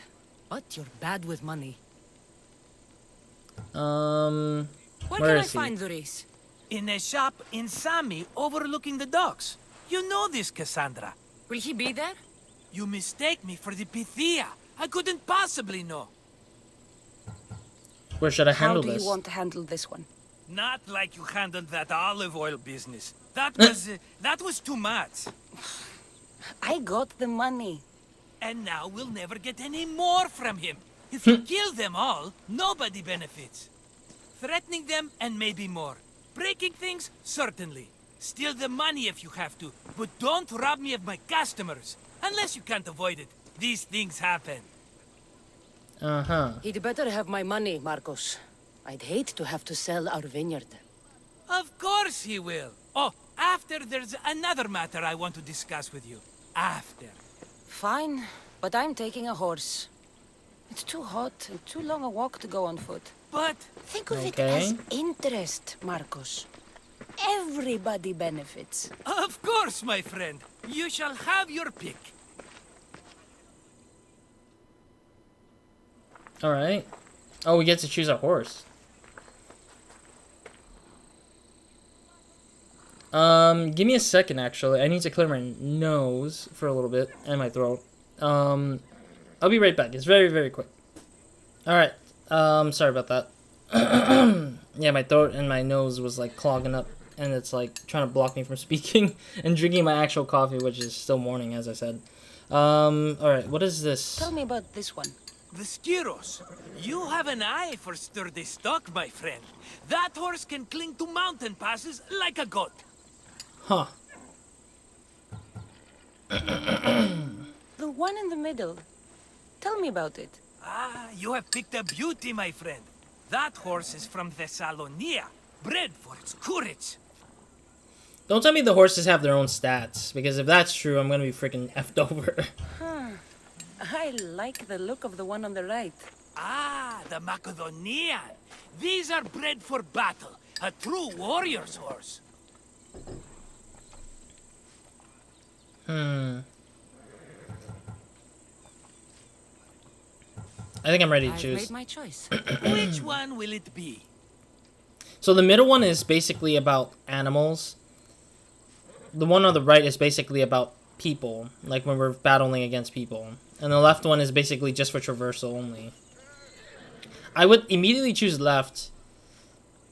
[SPEAKER 12] but you're bad with money.
[SPEAKER 1] Where
[SPEAKER 12] can I
[SPEAKER 1] is he?
[SPEAKER 12] find Duris?
[SPEAKER 14] In a shop in Sami overlooking the docks. You know this, Kassandra.
[SPEAKER 12] Will he be there?
[SPEAKER 14] You mistake me for the Pythia. I couldn't possibly know.
[SPEAKER 1] Where should I handle this?
[SPEAKER 12] How do you want to handle this one?
[SPEAKER 14] Not like you handled that olive oil business. That was too much.
[SPEAKER 12] I got the money.
[SPEAKER 14] And now we'll never get any more from him. If you kill them all, nobody benefits. Threatening them, and maybe more. Breaking things, certainly. Steal the money if you have to, but don't rob me of my customers. Unless you can't avoid it. These things happen.
[SPEAKER 1] Uh-huh.
[SPEAKER 12] He'd better have my money, Marcos. I'd hate to have to sell our vineyard.
[SPEAKER 14] Of course he will. Oh, after there's another matter I want to discuss with you. After.
[SPEAKER 12] Fine, but I'm taking a horse. It's too hot and too long a walk to go on foot.
[SPEAKER 14] But...
[SPEAKER 12] Think of it as interest, Marcos. Everybody benefits.
[SPEAKER 14] Of course, my friend. You shall have your pick.
[SPEAKER 1] Alright. Oh, we get to choose a horse. Give me a second, actually. I need to clear my nose for a little bit, and my throat. I'll be right back. It's very, very quick. Alright. Sorry about that. Yeah, my throat and my nose was, like, clogging up, and it's, like, trying to block me from speaking and drinking my actual coffee, which is still morning, as I said. Alright, what is this?
[SPEAKER 12] Tell me about this one.
[SPEAKER 14] The Skiros. You have an eye for sturdy stock, my friend. That horse can cling to mountain passes like a goat.
[SPEAKER 1] Huh.
[SPEAKER 12] The one in the middle. Tell me about it.
[SPEAKER 14] Ah, you have picked a beauty, my friend. That horse is from Thessalonia, bred for its courage.
[SPEAKER 1] Don't tell me the horses have their own stats, because if that's true, I'm gonna be freaking effed over.
[SPEAKER 12] I like the look of the one on the right.
[SPEAKER 14] Ah, the Macedonian. These are bred for battle. A true warrior's horse.
[SPEAKER 1] I think I'm ready to
[SPEAKER 12] I've
[SPEAKER 1] choose.
[SPEAKER 12] made my choice.
[SPEAKER 14] Which one will it be?
[SPEAKER 1] So the middle one is basically about animals. The one on the right is basically about people, like when we're battling against people. And the left one is basically just for traversal only. I would immediately choose left,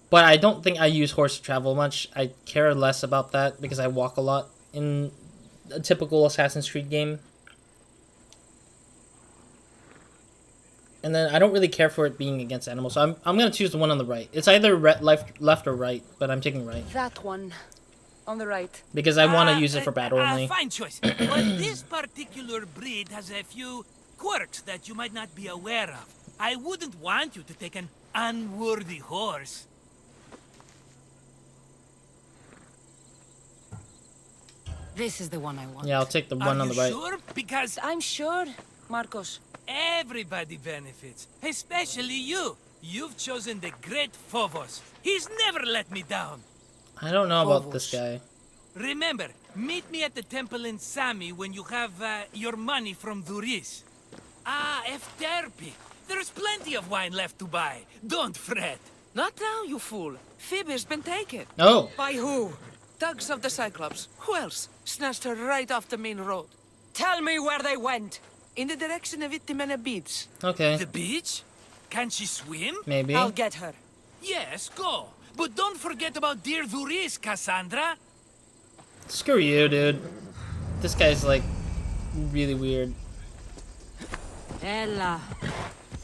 [SPEAKER 1] but I don't think I use horse to travel much. I care less about that because I walk a lot in a typical Assassin's Creed game. And then I don't really care for it being against animals, so I'm gonna choose the one on the right. It's either left or right, but I'm taking right.
[SPEAKER 12] That one. On the right.
[SPEAKER 1] Because I want to use it for battle only.
[SPEAKER 14] Fine choice. But this particular breed has a few quirks that you might not be aware of. I wouldn't want you to take an unworthy horse.
[SPEAKER 12] This is the one I want.
[SPEAKER 1] Yeah, I'll take the one on the right.
[SPEAKER 14] Sure? Because
[SPEAKER 12] I'm sure, Marcos.
[SPEAKER 14] Everybody benefits, especially you. You've chosen the great Phobos. He's never let me down.
[SPEAKER 1] I don't know about this guy.
[SPEAKER 14] Remember, meet me at the temple in Sami when you have your money from Duris. Ah, Efterpi. There's plenty of wine left to buy. Don't fret.
[SPEAKER 15] Not now, you fool. Phoebe's been taken.
[SPEAKER 1] Oh.
[SPEAKER 15] By who? Thugs of the Cyclops. Who else? Snatched her right off the main road.
[SPEAKER 12] Tell me where they went.
[SPEAKER 15] In the direction of Itimena Beach.
[SPEAKER 1] Okay.
[SPEAKER 14] The beach? Can she swim?
[SPEAKER 1] Maybe.
[SPEAKER 12] I'll get her.
[SPEAKER 14] Yes, go. But don't forget about dear Duris, Kassandra.
[SPEAKER 1] Screw you, dude. This guy's like really weird.
[SPEAKER 12] Ella.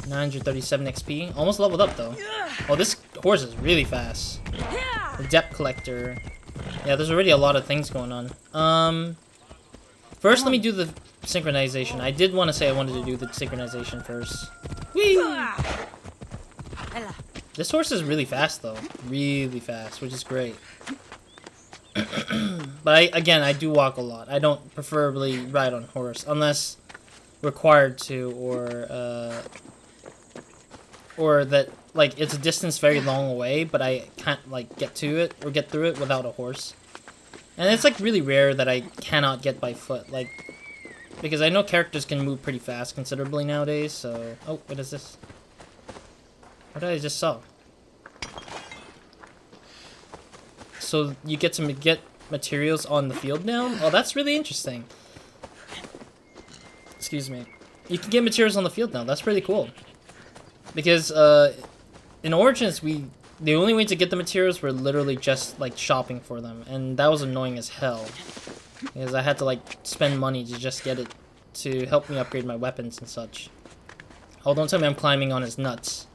[SPEAKER 1] 937 XP. Almost leveled up though. Oh, this horse is really fast. The depth collector. Yeah, there's already a lot of things going on. First, let me do the synchronization. I did want to say I wanted to do the synchronization first. Whee! This horse is really fast though. Really fast, which is great. But again, I do walk a lot. I don't preferably ride on horse unless required to, or that like it's a distance very long away, but I can't like get to it or get through it without a horse. And it's like really rare that I cannot get by foot, like because I know characters can move pretty fast considerably nowadays. So, oh, what is this? What did I just saw? So you get to get materials on the field now? Oh, that's really interesting. Excuse me. You can get materials on the field now. That's really cool. Because in Origins, the only way to get the materials were literally just like shopping for them, and that was annoying as hell. Because I had to like spend money to just get it to help me upgrade my weapons and such. Oh, don't tell me I'm climbing on his nuts.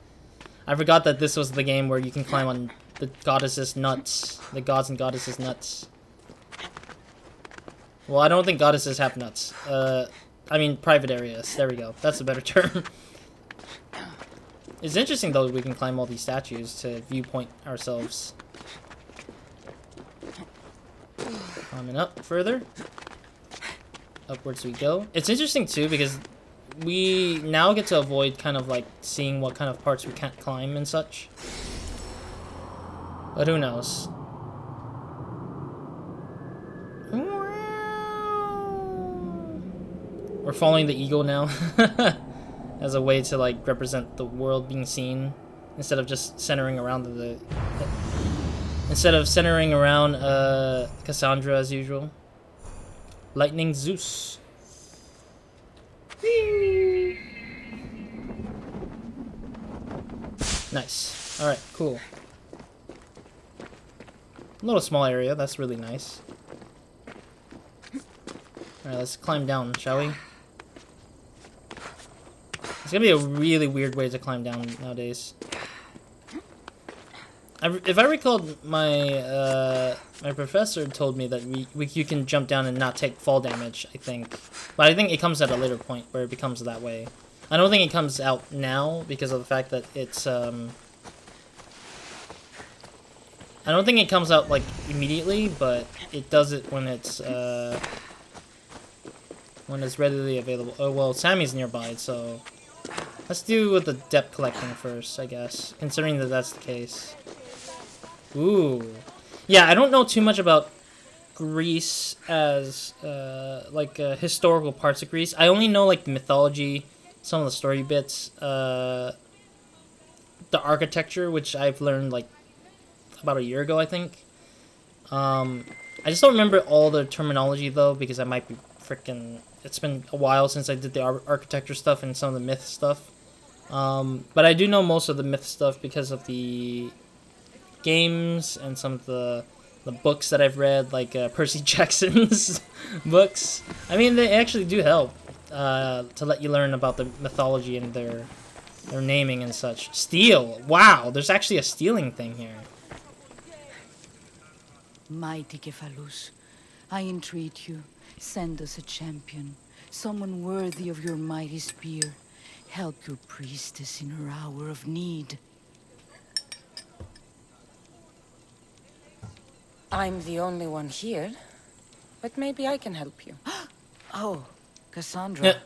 [SPEAKER 1] I forgot that this was the game where you can climb on the goddesses' nuts. The gods and goddesses' nuts. Well, I don't think goddesses have nuts. I mean private areas. There we go. That's a better term. It's interesting though we can climb all these statues to viewpoint ourselves. Climbing up further. Upwards we go. It's interesting too because we now get to avoid kind of like seeing what kind of parts we can't climb and such. But who knows? We're following the eagle now as a way to like represent the world being seen instead of just centering around Kassandra as usual. Lightning Zeus. Nice. Alright, cool. A little small area, that's really nice. Alright, let's climb down, shall we? It's gonna be a really weird way to climb down nowadays. If I recalled, my professor told me that you can jump down and not take fall damage, I think. But I think it comes at a later point where it becomes that way. I don't think it comes out now because of the fact that it's, I don't think it comes out, like, immediately, but it does it when it's readily available. Oh, well, Sammy's nearby, so let's do with the depth collecting first, I guess, considering that that's the case. Ooh. Yeah, I don't know too much about Greece as like historical parts of Greece. I only know like the mythology, some of the story bits, the architecture, which I've learned like about a year ago, I think. I just don't remember all the terminology though, because I might be freaking. It's been a while since I did the architecture stuff and some of the myth stuff. But I do know most of the myth stuff because of the games and some of the books that I've read, like Percy Jackson's books. I mean, they actually do help to let you learn about the mythology and their naming and such. Steal! Wow, there's actually a stealing thing here.
[SPEAKER 16] Mighty Cephalus, I entreat you, send us a champion, someone worthy of your mighty spear. Help your priestess in her hour of need.
[SPEAKER 12] I'm the only one here, but maybe I can help you.
[SPEAKER 16] Oh, Kassandra,
[SPEAKER 1] Yeah.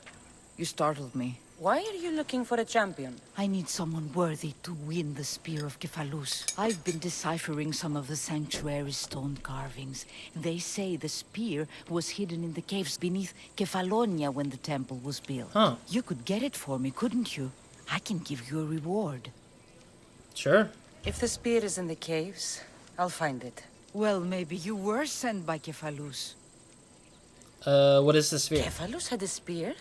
[SPEAKER 16] You startled me.
[SPEAKER 12] Why are you looking for a champion?
[SPEAKER 16] I need someone worthy to win the Spear of Cephalus. I've been deciphering some of the sanctuary's stone carvings. They say the spear was hidden in the caves beneath Kefalonia when the temple was built.
[SPEAKER 1] Huh.
[SPEAKER 16] You could get it for me, couldn't you? I can give you a reward.
[SPEAKER 1] Sure.
[SPEAKER 12] If the spear is in the caves, I'll find it.
[SPEAKER 16] Well, maybe you were sent by Cephalus.
[SPEAKER 1] What is the spear?
[SPEAKER 12] Cephalus had a spear?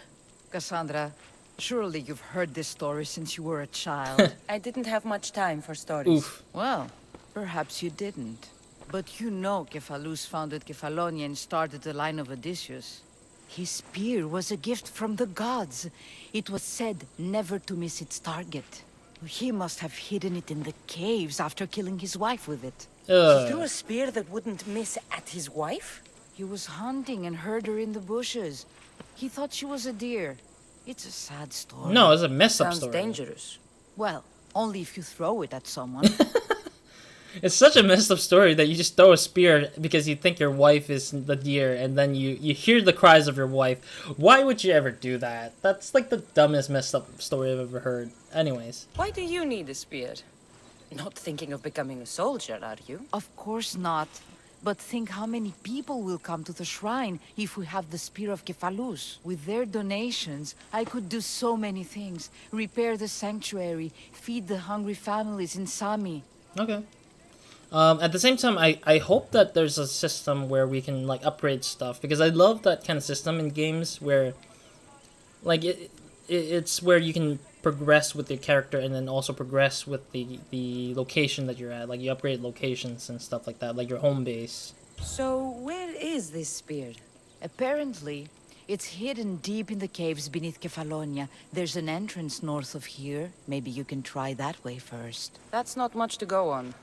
[SPEAKER 16] Kassandra, surely you've heard this story since you were a child.
[SPEAKER 12] I didn't have much time for stories.
[SPEAKER 1] Oof.
[SPEAKER 16] Well, perhaps you didn't. But you know Cephalus founded Kefalonia and started the line of Odysseus. His spear was a gift from the gods. It was said never to miss its target. He must have hidden it in the caves after killing his wife with it.
[SPEAKER 12] He threw a spear that wouldn't miss at his wife?
[SPEAKER 16] He was hunting and heard her in the bushes. He thought she was a deer. It's a sad story.
[SPEAKER 1] No, it's a messed up story.
[SPEAKER 12] Sounds dangerous.
[SPEAKER 16] Well, only if you throw it at someone.
[SPEAKER 1] It's such a messed up story that you just throw a spear because you think your wife is the deer, and then you hear the cries of your wife. Why would you ever do that? That's like the dumbest messed up story I've ever heard. Anyways.
[SPEAKER 12] Why do you need a spear? Not thinking of becoming a soldier, are you?
[SPEAKER 16] Of course not. But think how many people will come to the shrine if we have the Spear of Cephalus. With their donations, I could do so many things. Repair the sanctuary, feed the hungry families in Sami.
[SPEAKER 1] Okay. At the same time, I hope that there's a system where we can like upgrade stuff, because I love that kind of system in games where like it's where you can progress with your character and then also progress with the location that you're at. Like you upgrade locations and stuff like that, like your home base.
[SPEAKER 12] So where is this spear?
[SPEAKER 16] Apparently, it's hidden deep in the caves beneath Kefalonia. There's an entrance north of here. Maybe you can try that way first.
[SPEAKER 12] That's not much to go on.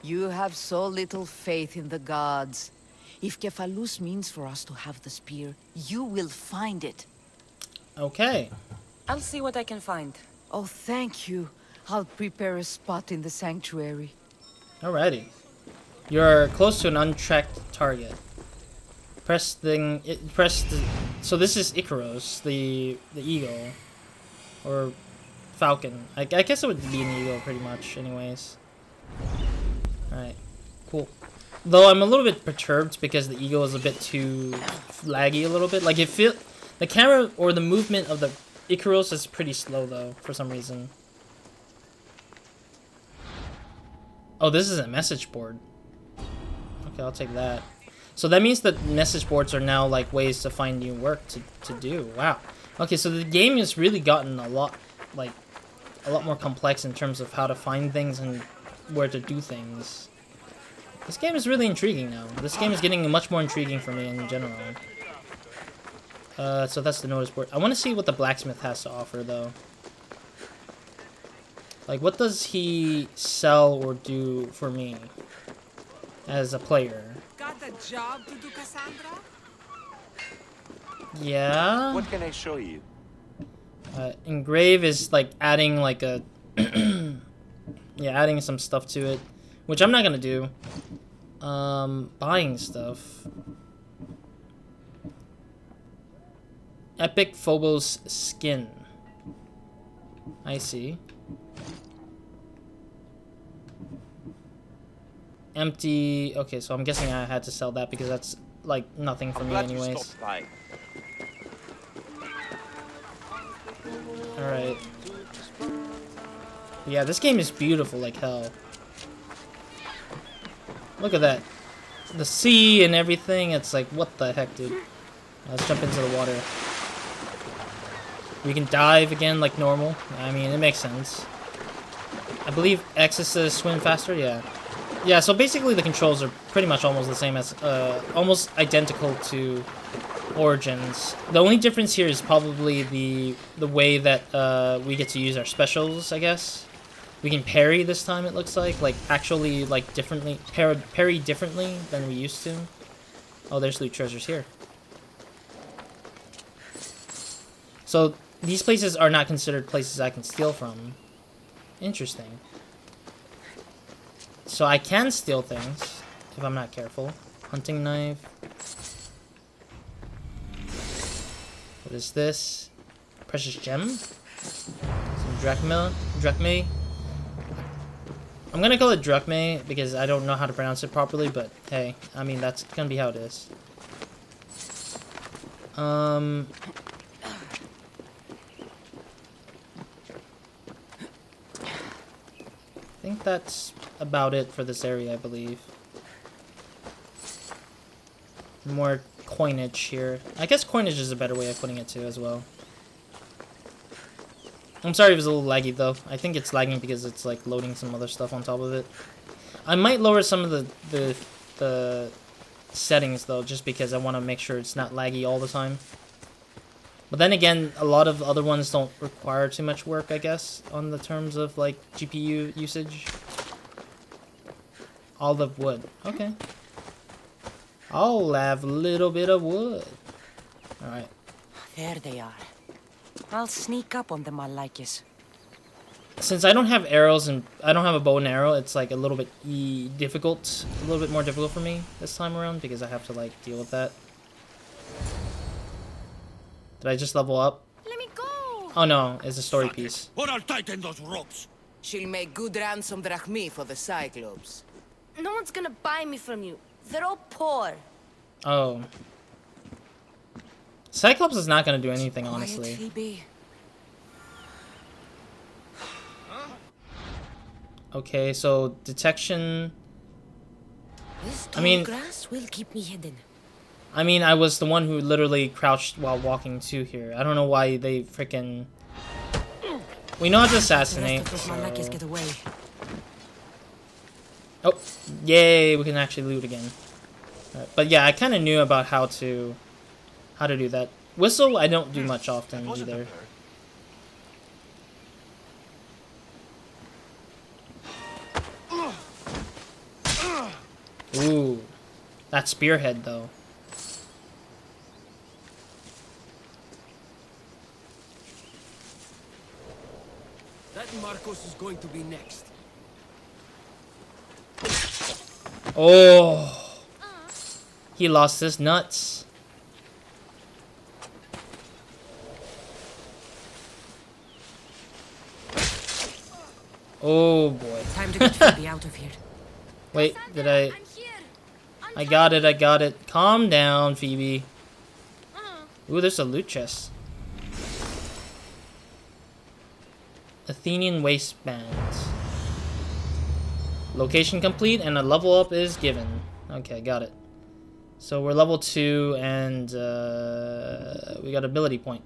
[SPEAKER 16] You have so little faith in the gods. If Cephalus means for us to have the spear, you will find it.
[SPEAKER 1] Okay.
[SPEAKER 12] I'll see what I can find.
[SPEAKER 16] Oh, thank you. I'll prepare a spot in the sanctuary.
[SPEAKER 1] Alrighty. You're close to an untracked target. So this is Icaros, the eagle. Or falcon. I guess it would be an eagle pretty much anyways. Alright. Cool. Though I'm a little bit perturbed because the eagle is a bit too laggy a little bit. Like the camera or the movement of the Icaros is pretty slow though, for some reason. Oh, this is a message board. Okay, I'll take that. So that means that message boards are now like ways to find new work to do. Wow. Okay, so the game has really gotten a lot more complex in terms of how to find things and where to do things. This game is really intriguing now. This game is getting much more intriguing for me in general. So that's the notice board. I want to see what the blacksmith has to offer, though. Like, what does he sell or do for me as a player?
[SPEAKER 15] Got a job to do, Kassandra?
[SPEAKER 1] Yeah.
[SPEAKER 17] What can I show you?
[SPEAKER 1] Engrave is like adding like a yeah, adding some stuff to it, which I'm not gonna do. Buying stuff. Epic Phobos skin. I see. Empty. Okay, so I'm guessing I had to sell that because that's like nothing for me anyways. Alright. Yeah, this game is beautiful like hell. Look at that. The sea and everything, it's like, what the heck, dude? Let's jump into the water. We can dive again like normal. I mean, it makes sense. I believe X is to swim faster, yeah. Yeah, so basically the controls are pretty much almost the same as, almost identical to Origins. The only difference here is probably the way that we get to use our specials, I guess. We can parry this time, it looks like actually, like, differently, parry differently than we used to. Oh, there's loot treasures here. So, these places are not considered places I can steal from. Interesting. So I can steal things, if I'm not careful. Hunting knife. What is this? Precious gem? Some drachma? Drachmae? I'm gonna call it drachmae because I don't know how to pronounce it properly, but hey, I mean, that's gonna be how it is. I think that's about it for this area, I believe. More coinage here. I guess coinage is a better way of putting it too as well. I'm sorry it was a little laggy though. I think it's lagging because it's like loading some other stuff on top of it. I might lower some of the settings though, just because I want to make sure it's not laggy all the time. But then again, a lot of other ones don't require too much work, I guess, on the terms of like GPU usage. Olive wood. Okay. I'll have a little bit of wood. Alright.
[SPEAKER 12] There they are. I'll sneak up on them, Malakis.
[SPEAKER 1] Since I don't have arrows and I don't have a bow and arrow, it's like a little bit difficult. A little bit more difficult for me this time around because I have to like deal with that. Did I just level up?
[SPEAKER 11] Let me go!
[SPEAKER 1] Oh no, it's a story piece.
[SPEAKER 10] Or I'll tighten those ropes.
[SPEAKER 15] She'll make good ransom drachmi for the Cyclops.
[SPEAKER 11] No one's gonna buy me from you. They're all poor.
[SPEAKER 1] Oh. Cyclops is not gonna do anything, honestly.
[SPEAKER 12] Phoebe.
[SPEAKER 1] Okay, so detection.
[SPEAKER 12] This
[SPEAKER 1] I mean,
[SPEAKER 12] grass will keep me hidden.
[SPEAKER 1] I mean, I was the one who literally crouched while walking to here. I don't know why they freaking. We know how to assassinate. So...
[SPEAKER 12] Get away.
[SPEAKER 1] Oh, yay! We can actually loot again. Right, but yeah, I kind of knew about how to do that. Whistle, I don't do much often either. Ooh, that spearhead though.
[SPEAKER 14] That Marcos is going to be next.
[SPEAKER 1] Oh, he lost his nuts. Oh boy.
[SPEAKER 12] Time to get Phoebe out of here.
[SPEAKER 1] Wait, did I? I got it. Calm down, Phoebe. Ooh, there's a loot chest. Athenian waistband. Location complete and a level up is given. Okay, got it. So we're level 2 and we got ability point.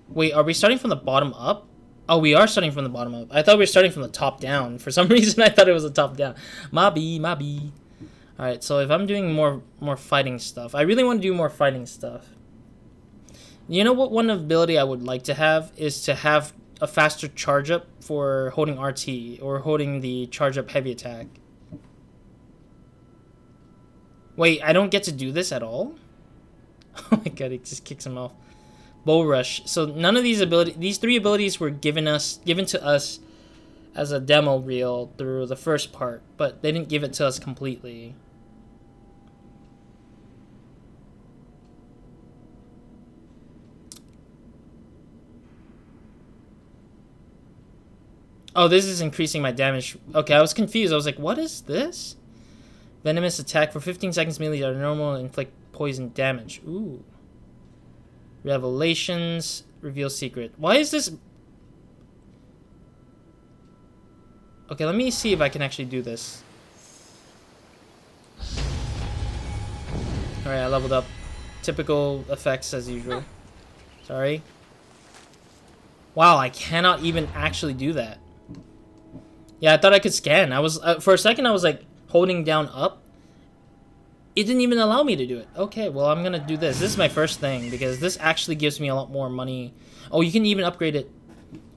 [SPEAKER 1] Wait, are we starting from the bottom up? Oh, we are starting from the bottom up. I thought we were starting from the top down. For some reason, I thought it was a top down. Mabi. Alright, so if I'm doing more fighting stuff, I really want to do more fighting stuff. You know what one ability I would like to have is to have a faster charge up for holding RT or holding the charge up heavy attack. Wait, I don't get to do this at all? Oh my god, it just kicks him off. Bow rush. So none of these these 3 abilities were given to us as a demo reel through the first part, but they didn't give it to us completely. Oh, this is increasing my damage. Okay, I was confused. I was like, what is this? Venomous attack for 15 seconds. Melee are normal and inflict poison damage. Ooh. Revelations. Reveal secret. Why is this... Okay, let me see if I can actually do this. Alright, I leveled up. Typical effects as usual. Sorry. Wow, I cannot even actually do that. Yeah, I thought I could scan. I was for a second I was like holding down up. It didn't even allow me to do it. Okay, well I'm gonna do this. This is my first thing because this actually gives me a lot more money. Oh, you can even upgrade it.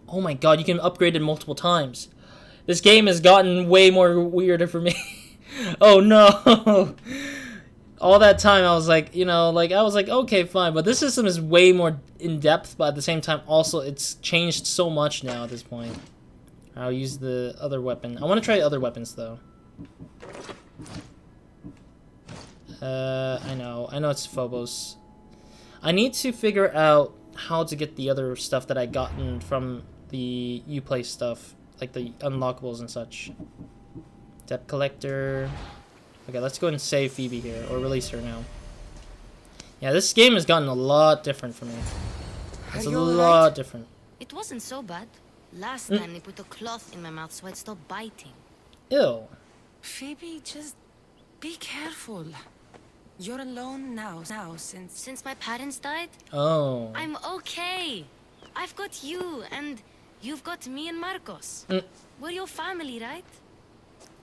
[SPEAKER 1] Oh my god, you can upgrade it multiple times. This game has gotten way more weirder for me. Oh no. All that time I was like, you know, like I was like, okay, fine, but this system is way more in depth, but at the same time also it's changed so much now at this point. I'll use the other weapon. I want to try other weapons though. I know it's Phobos. I need to figure out how to get the other stuff that I gotten from the Uplay stuff, like the unlockables and such. Debt collector. Okay, let's go and save Phoebe here, or release her now. Yeah, this game has gotten a lot different for me. It's a lot different.
[SPEAKER 11] It wasn't so bad. Last time they put a cloth in my mouth so I'd stop biting.
[SPEAKER 1] Ew.
[SPEAKER 12] Phoebe, just be careful. You're alone now
[SPEAKER 11] Since my parents died?
[SPEAKER 1] Oh.
[SPEAKER 11] I'm okay. I've got you, and you've got me and Marcos. We're your family, right?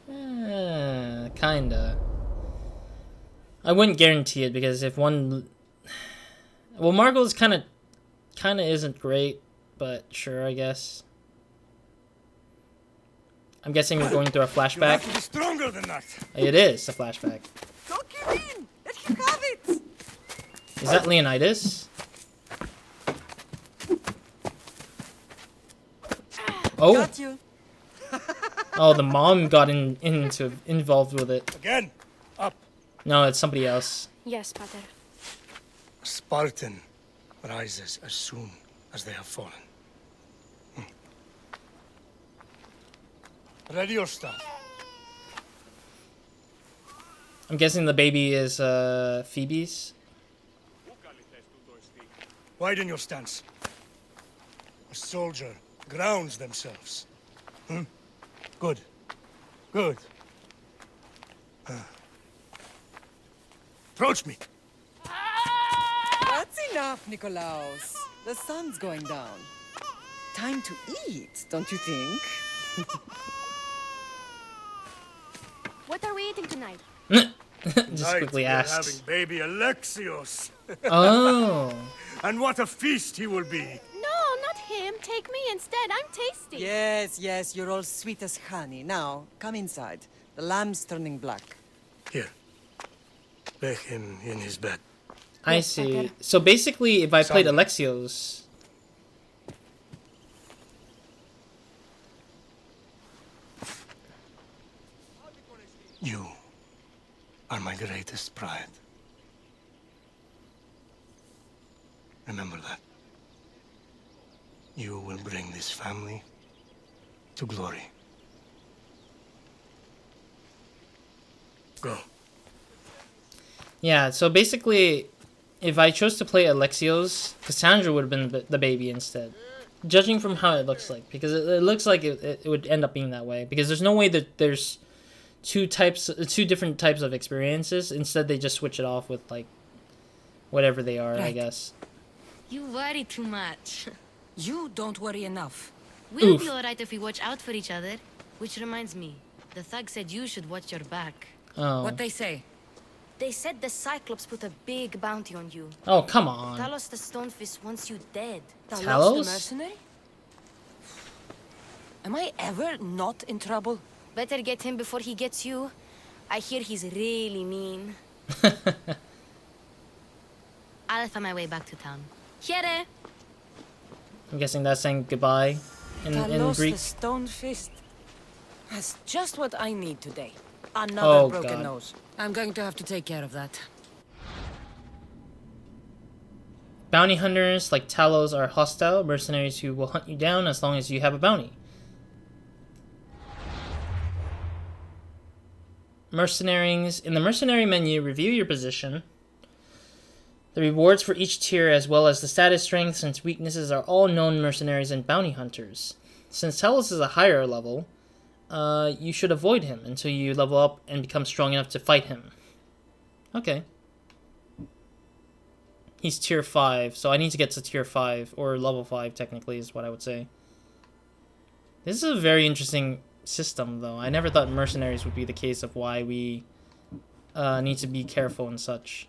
[SPEAKER 1] Kinda. I wouldn't guarantee it because if one... Well, Marcos kinda isn't great, but sure, I guess. I'm guessing we're going through a flashback.
[SPEAKER 4] You have to be stronger than that.
[SPEAKER 1] It is a flashback.
[SPEAKER 15] Don't give in! Let him have it!
[SPEAKER 1] Is that Leonidas? Oh.
[SPEAKER 15] Got you.
[SPEAKER 1] Oh, the mom got involved with it.
[SPEAKER 4] Again, up.
[SPEAKER 1] No, it's somebody else.
[SPEAKER 7] Yes, Pater.
[SPEAKER 3] A Spartan rises as soon as they have fallen.
[SPEAKER 4] Ready your stuff.
[SPEAKER 1] I'm guessing the baby is Phoebe's.
[SPEAKER 4] Widen your stance. A soldier grounds themselves. Good. Good. Approach me.
[SPEAKER 15] That's enough, Nikolaos. The sun's going down. Time to eat, don't you think?
[SPEAKER 7] What are we eating tonight?
[SPEAKER 1] Just quickly
[SPEAKER 4] we're
[SPEAKER 1] asks.
[SPEAKER 4] having baby Alexios.
[SPEAKER 1] Oh.
[SPEAKER 4] And what a feast he will be.
[SPEAKER 7] No, not him. Take me instead. I'm tasty.
[SPEAKER 15] Yes, you're all sweet as honey. Now, come inside. The lamb's turning black.
[SPEAKER 3] Here. Lay him in his bed.
[SPEAKER 1] I see. So basically, if I played Alexios...
[SPEAKER 3] You are my greatest pride. Remember that. You will bring this family to glory. Go.
[SPEAKER 1] Yeah, so basically, if I chose to play Alexios, Kassandra would have been the baby instead. Judging from how it looks like. Because it looks like it would end up being that way. Because there's no way that there's two different types of experiences. Instead, they just switch it off with, like, whatever they are, I guess.
[SPEAKER 11] You worry too much.
[SPEAKER 12] You don't worry enough.
[SPEAKER 11] We'll be alright if we watch out for each other. Which reminds me, the thug said you should watch your back.
[SPEAKER 1] Oh.
[SPEAKER 12] What'd they say?
[SPEAKER 11] They said the Cyclops put a big bounty on you.
[SPEAKER 1] Oh, come on.
[SPEAKER 11] Talos the Stonefist wants you dead.
[SPEAKER 1] Talos?
[SPEAKER 12] The mercenary? Am I ever not in trouble?
[SPEAKER 11] Better get him before he gets you. I hear he's really mean. I'll find my way back to town. Here!
[SPEAKER 1] I'm guessing that's saying goodbye in Greek.
[SPEAKER 12] The stone fist. That's just what I need today. Another broken nose. I'm going to have to take care of that.
[SPEAKER 1] Bounty hunters like Talos are hostile mercenaries who will hunt you down as long as you have a bounty. Mercenaries. In the mercenary menu, review your position. The rewards for each tier, as well as the status, strengths, and weaknesses, are all known mercenaries and bounty hunters. Since Talos is a higher level, you should avoid him until you level up and become strong enough to fight him. Okay. He's tier 5, so I need to get to tier 5, or level 5 technically is what I would say. This is a very interesting system, though. I never thought mercenaries would be the case of why we need to be careful and such.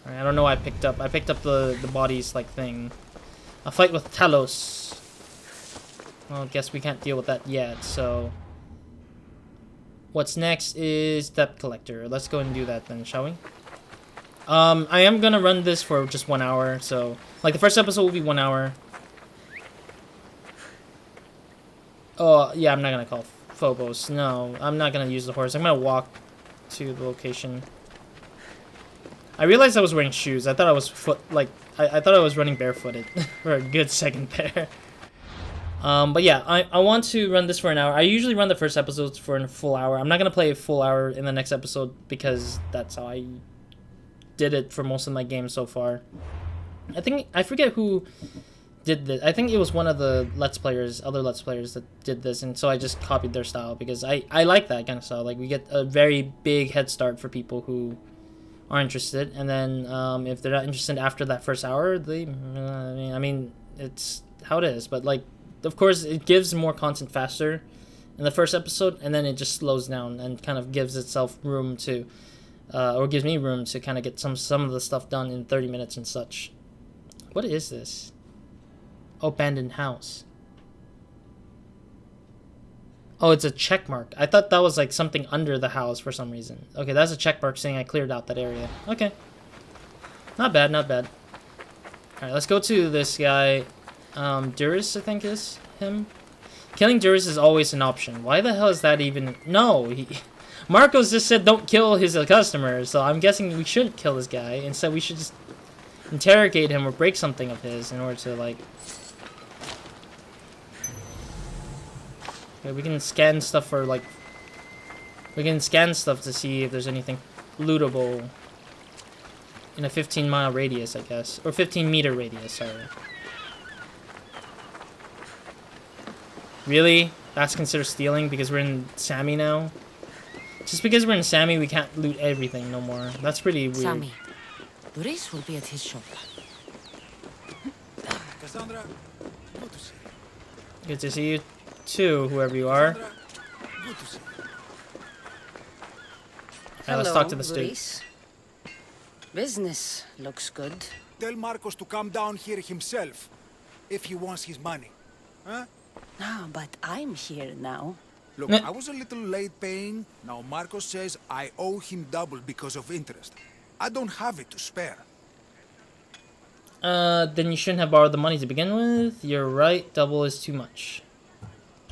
[SPEAKER 1] Alright, I don't know what I picked up. I picked up the bodies like thing. A fight with Talos. Well, I guess we can't deal with that yet, so... What's next is Debt Collector. Let's go and do that then, shall we? I am gonna run this for just 1 hour, so... Like, the first episode will be 1 hour. Oh, yeah, I'm not gonna call Phobos. No, I'm not gonna use the horse. I'm gonna walk to the location. I realized I was wearing shoes. I thought I was I thought I was running barefooted for a good second there. But yeah, I want to run this for an hour. I usually run the first episodes for a full hour. I'm not gonna play a full hour in the next episode because that's how I did it for most of my games so far. I forget who did this. I think it was one of the other Let's Players that did this, and so I just copied their style because I like that kind of style. Like, we get a very big head start for people who are interested, and then if they're not interested after that first hour, they I mean it's how it is, but like, of course, it gives more content faster in the first episode, and then it just slows down and kind of gives itself room to or gives me room to kind of get some of the stuff done in 30 minutes and such. What is this? Abandoned house. Oh, it's a check mark. I thought that was like something under the house for some reason. Okay, that's a check mark saying I cleared out that area. Okay. Not bad, not bad. Alright, let's go to this guy. Duris, I think is him. Killing Duris is always an option. Why the hell is that even... No! Marcos just said don't kill his customer, so I'm guessing we shouldn't kill this guy. Instead, we should just interrogate him or break something of his in order to, like... Okay, we can scan stuff for, like... We can scan stuff to see if there's anything lootable in a 15-mile radius, I guess. Or 15-meter radius, sorry. Really? That's considered stealing because we're in Sammy now? Just because we're in Sammy, we can't loot everything no more. That's pretty weird.
[SPEAKER 12] Sammy, Duris will be at his shop.
[SPEAKER 14] Kassandra, good to see you.
[SPEAKER 1] Good to see you too, whoever you are.
[SPEAKER 14] Good to see you.
[SPEAKER 1] Alright, let's talk to the student.
[SPEAKER 12] Duris. Business looks good.
[SPEAKER 4] Tell Marcos to come down here himself, if he wants his money. Huh?
[SPEAKER 12] No, but I'm here now.
[SPEAKER 4] Look, I was a little late paying. Now Marcos says I owe him double because of interest. I don't have it to spare.
[SPEAKER 1] Then you shouldn't have borrowed the money to begin with. You're right, double is too much.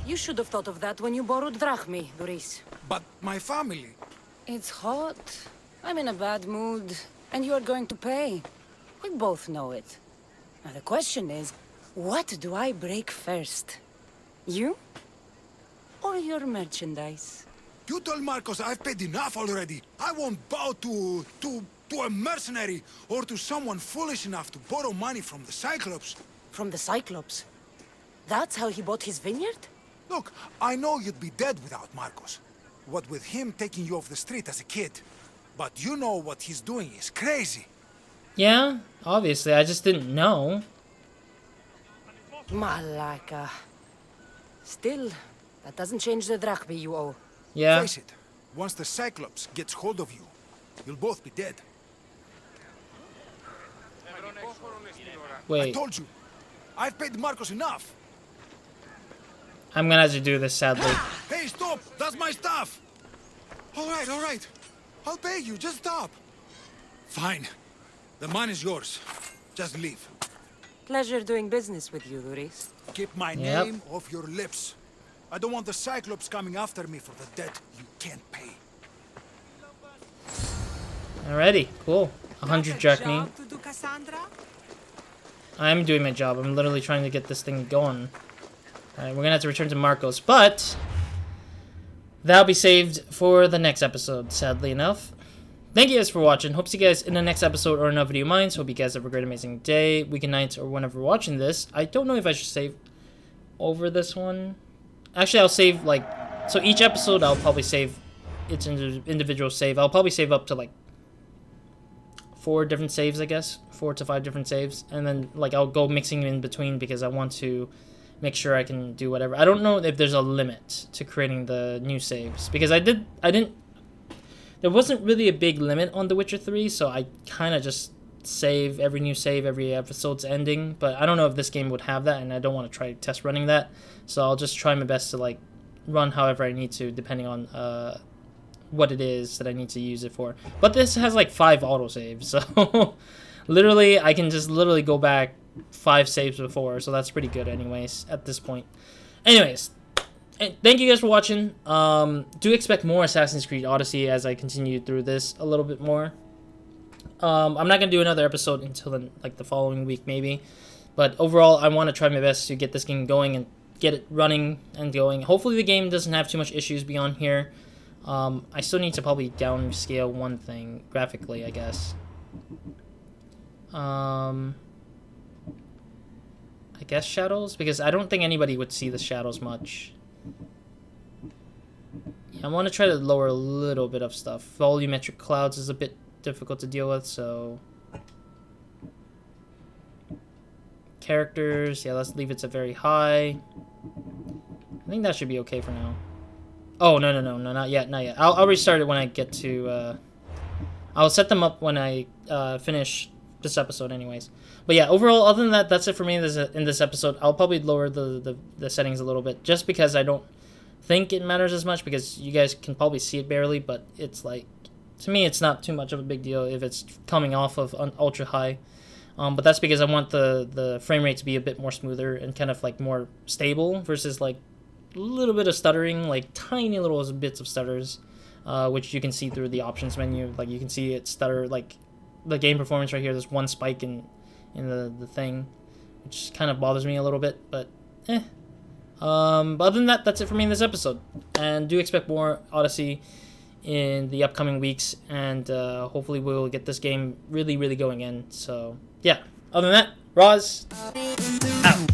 [SPEAKER 12] You should have thought of that when you borrowed drachmi, Duris.
[SPEAKER 4] But my family...
[SPEAKER 12] It's hot. I'm in a bad mood. And you are going to pay. We both know it. Now the question is, what do I break first? You? Or your merchandise?
[SPEAKER 4] You told Marcos I've paid enough already. I won't bow to a mercenary or to someone foolish enough to borrow money from the Cyclops.
[SPEAKER 12] From the Cyclops? That's how he bought his vineyard?
[SPEAKER 4] Look, I know you'd be dead without Marcos. What with him taking you off the street as a kid. But you know what he's doing is crazy.
[SPEAKER 1] Yeah, obviously. I just didn't know.
[SPEAKER 12] Malaka. Still, that doesn't change the drachmi you owe.
[SPEAKER 1] Yeah.
[SPEAKER 4] Face it, once the Cyclops gets hold of you, you'll both be dead.
[SPEAKER 1] Wait.
[SPEAKER 4] I told you, I've paid Marcos enough.
[SPEAKER 1] I'm gonna have to do this, sadly.
[SPEAKER 4] Hey, stop! That's my stuff! All right. I'll pay you, just stop. Fine. The money's yours. Just leave.
[SPEAKER 12] Pleasure doing business with you, Duris.
[SPEAKER 4] Keep my name off your lips. I don't want the Cyclops coming after me for the debt you can't pay.
[SPEAKER 1] Alrighty, cool. 100 drachmi.
[SPEAKER 17] To do, Kassandra?
[SPEAKER 1] I'm doing my job. I'm literally trying to get this thing going. Alright, we're gonna have to return to Marcos, but that'll be saved for the next episode, sadly enough. Thank you guys for watching. Hope to see you guys in the next episode or another video of mine. So hope you guys have a great, amazing day, weekend, night, or whenever you're watching this. I don't know if I should save over this one. Actually, I'll save, like... So each episode, I'll probably save its individual save. I'll probably save up to, like, 4 different saves, I guess. 4 to 5 different saves. And then, like, I'll go mixing in between because I want to make sure I can do whatever. I don't know if there's a limit to creating the new saves. Because there wasn't really a big limit on The Witcher 3, so I kind of just save every new save, every episode's ending. But I don't know if this game would have that, and I don't want to try test running that. So I'll just try my best to, like, run however I need to, depending on what it is that I need to use it for. But this has, like, 5 autosaves, so literally, I can just literally go back 5 saves before, so that's pretty good anyways, at this point. Anyways, thank you guys for watching. Do expect more Assassin's Creed Odyssey as I continue through this a little bit more. I'm not going to do another episode until the following week, maybe. But overall, I want to try my best to get this game going and get it running and going. Hopefully the game doesn't have too much issues beyond here. I still need to probably downscale one thing graphically, I guess. I guess shadows, because I don't think anybody would see the shadows much. Yeah, I want to try to lower a little bit of stuff. Volumetric clouds is a bit difficult to deal with, so... Characters, yeah, let's leave it to very high. I think that should be okay for now. Oh, no, not yet, not yet. I'll restart it when I get to, I'll set them up when I finish this episode anyways. But yeah, overall, other than that, that's it for me in this episode. I'll probably lower the settings a little bit, just because I don't think it matters as much, because you guys can probably see it barely, but it's like, to me, it's not too much of a big deal if it's coming off of ultra high. But that's because I want the frame rate to be a bit more smoother and kind of like more stable versus like a little bit of stuttering, like tiny little bits of stutters, which you can see through the options menu. Like you can see it stutter, like the game performance right here. There's one spike in the thing, which kind of bothers me a little bit, but But other than that, that's it for me in this episode. And do expect more Odyssey in the upcoming weeks, and hopefully we'll get this game really, really going in. So yeah, other than that, Roz out.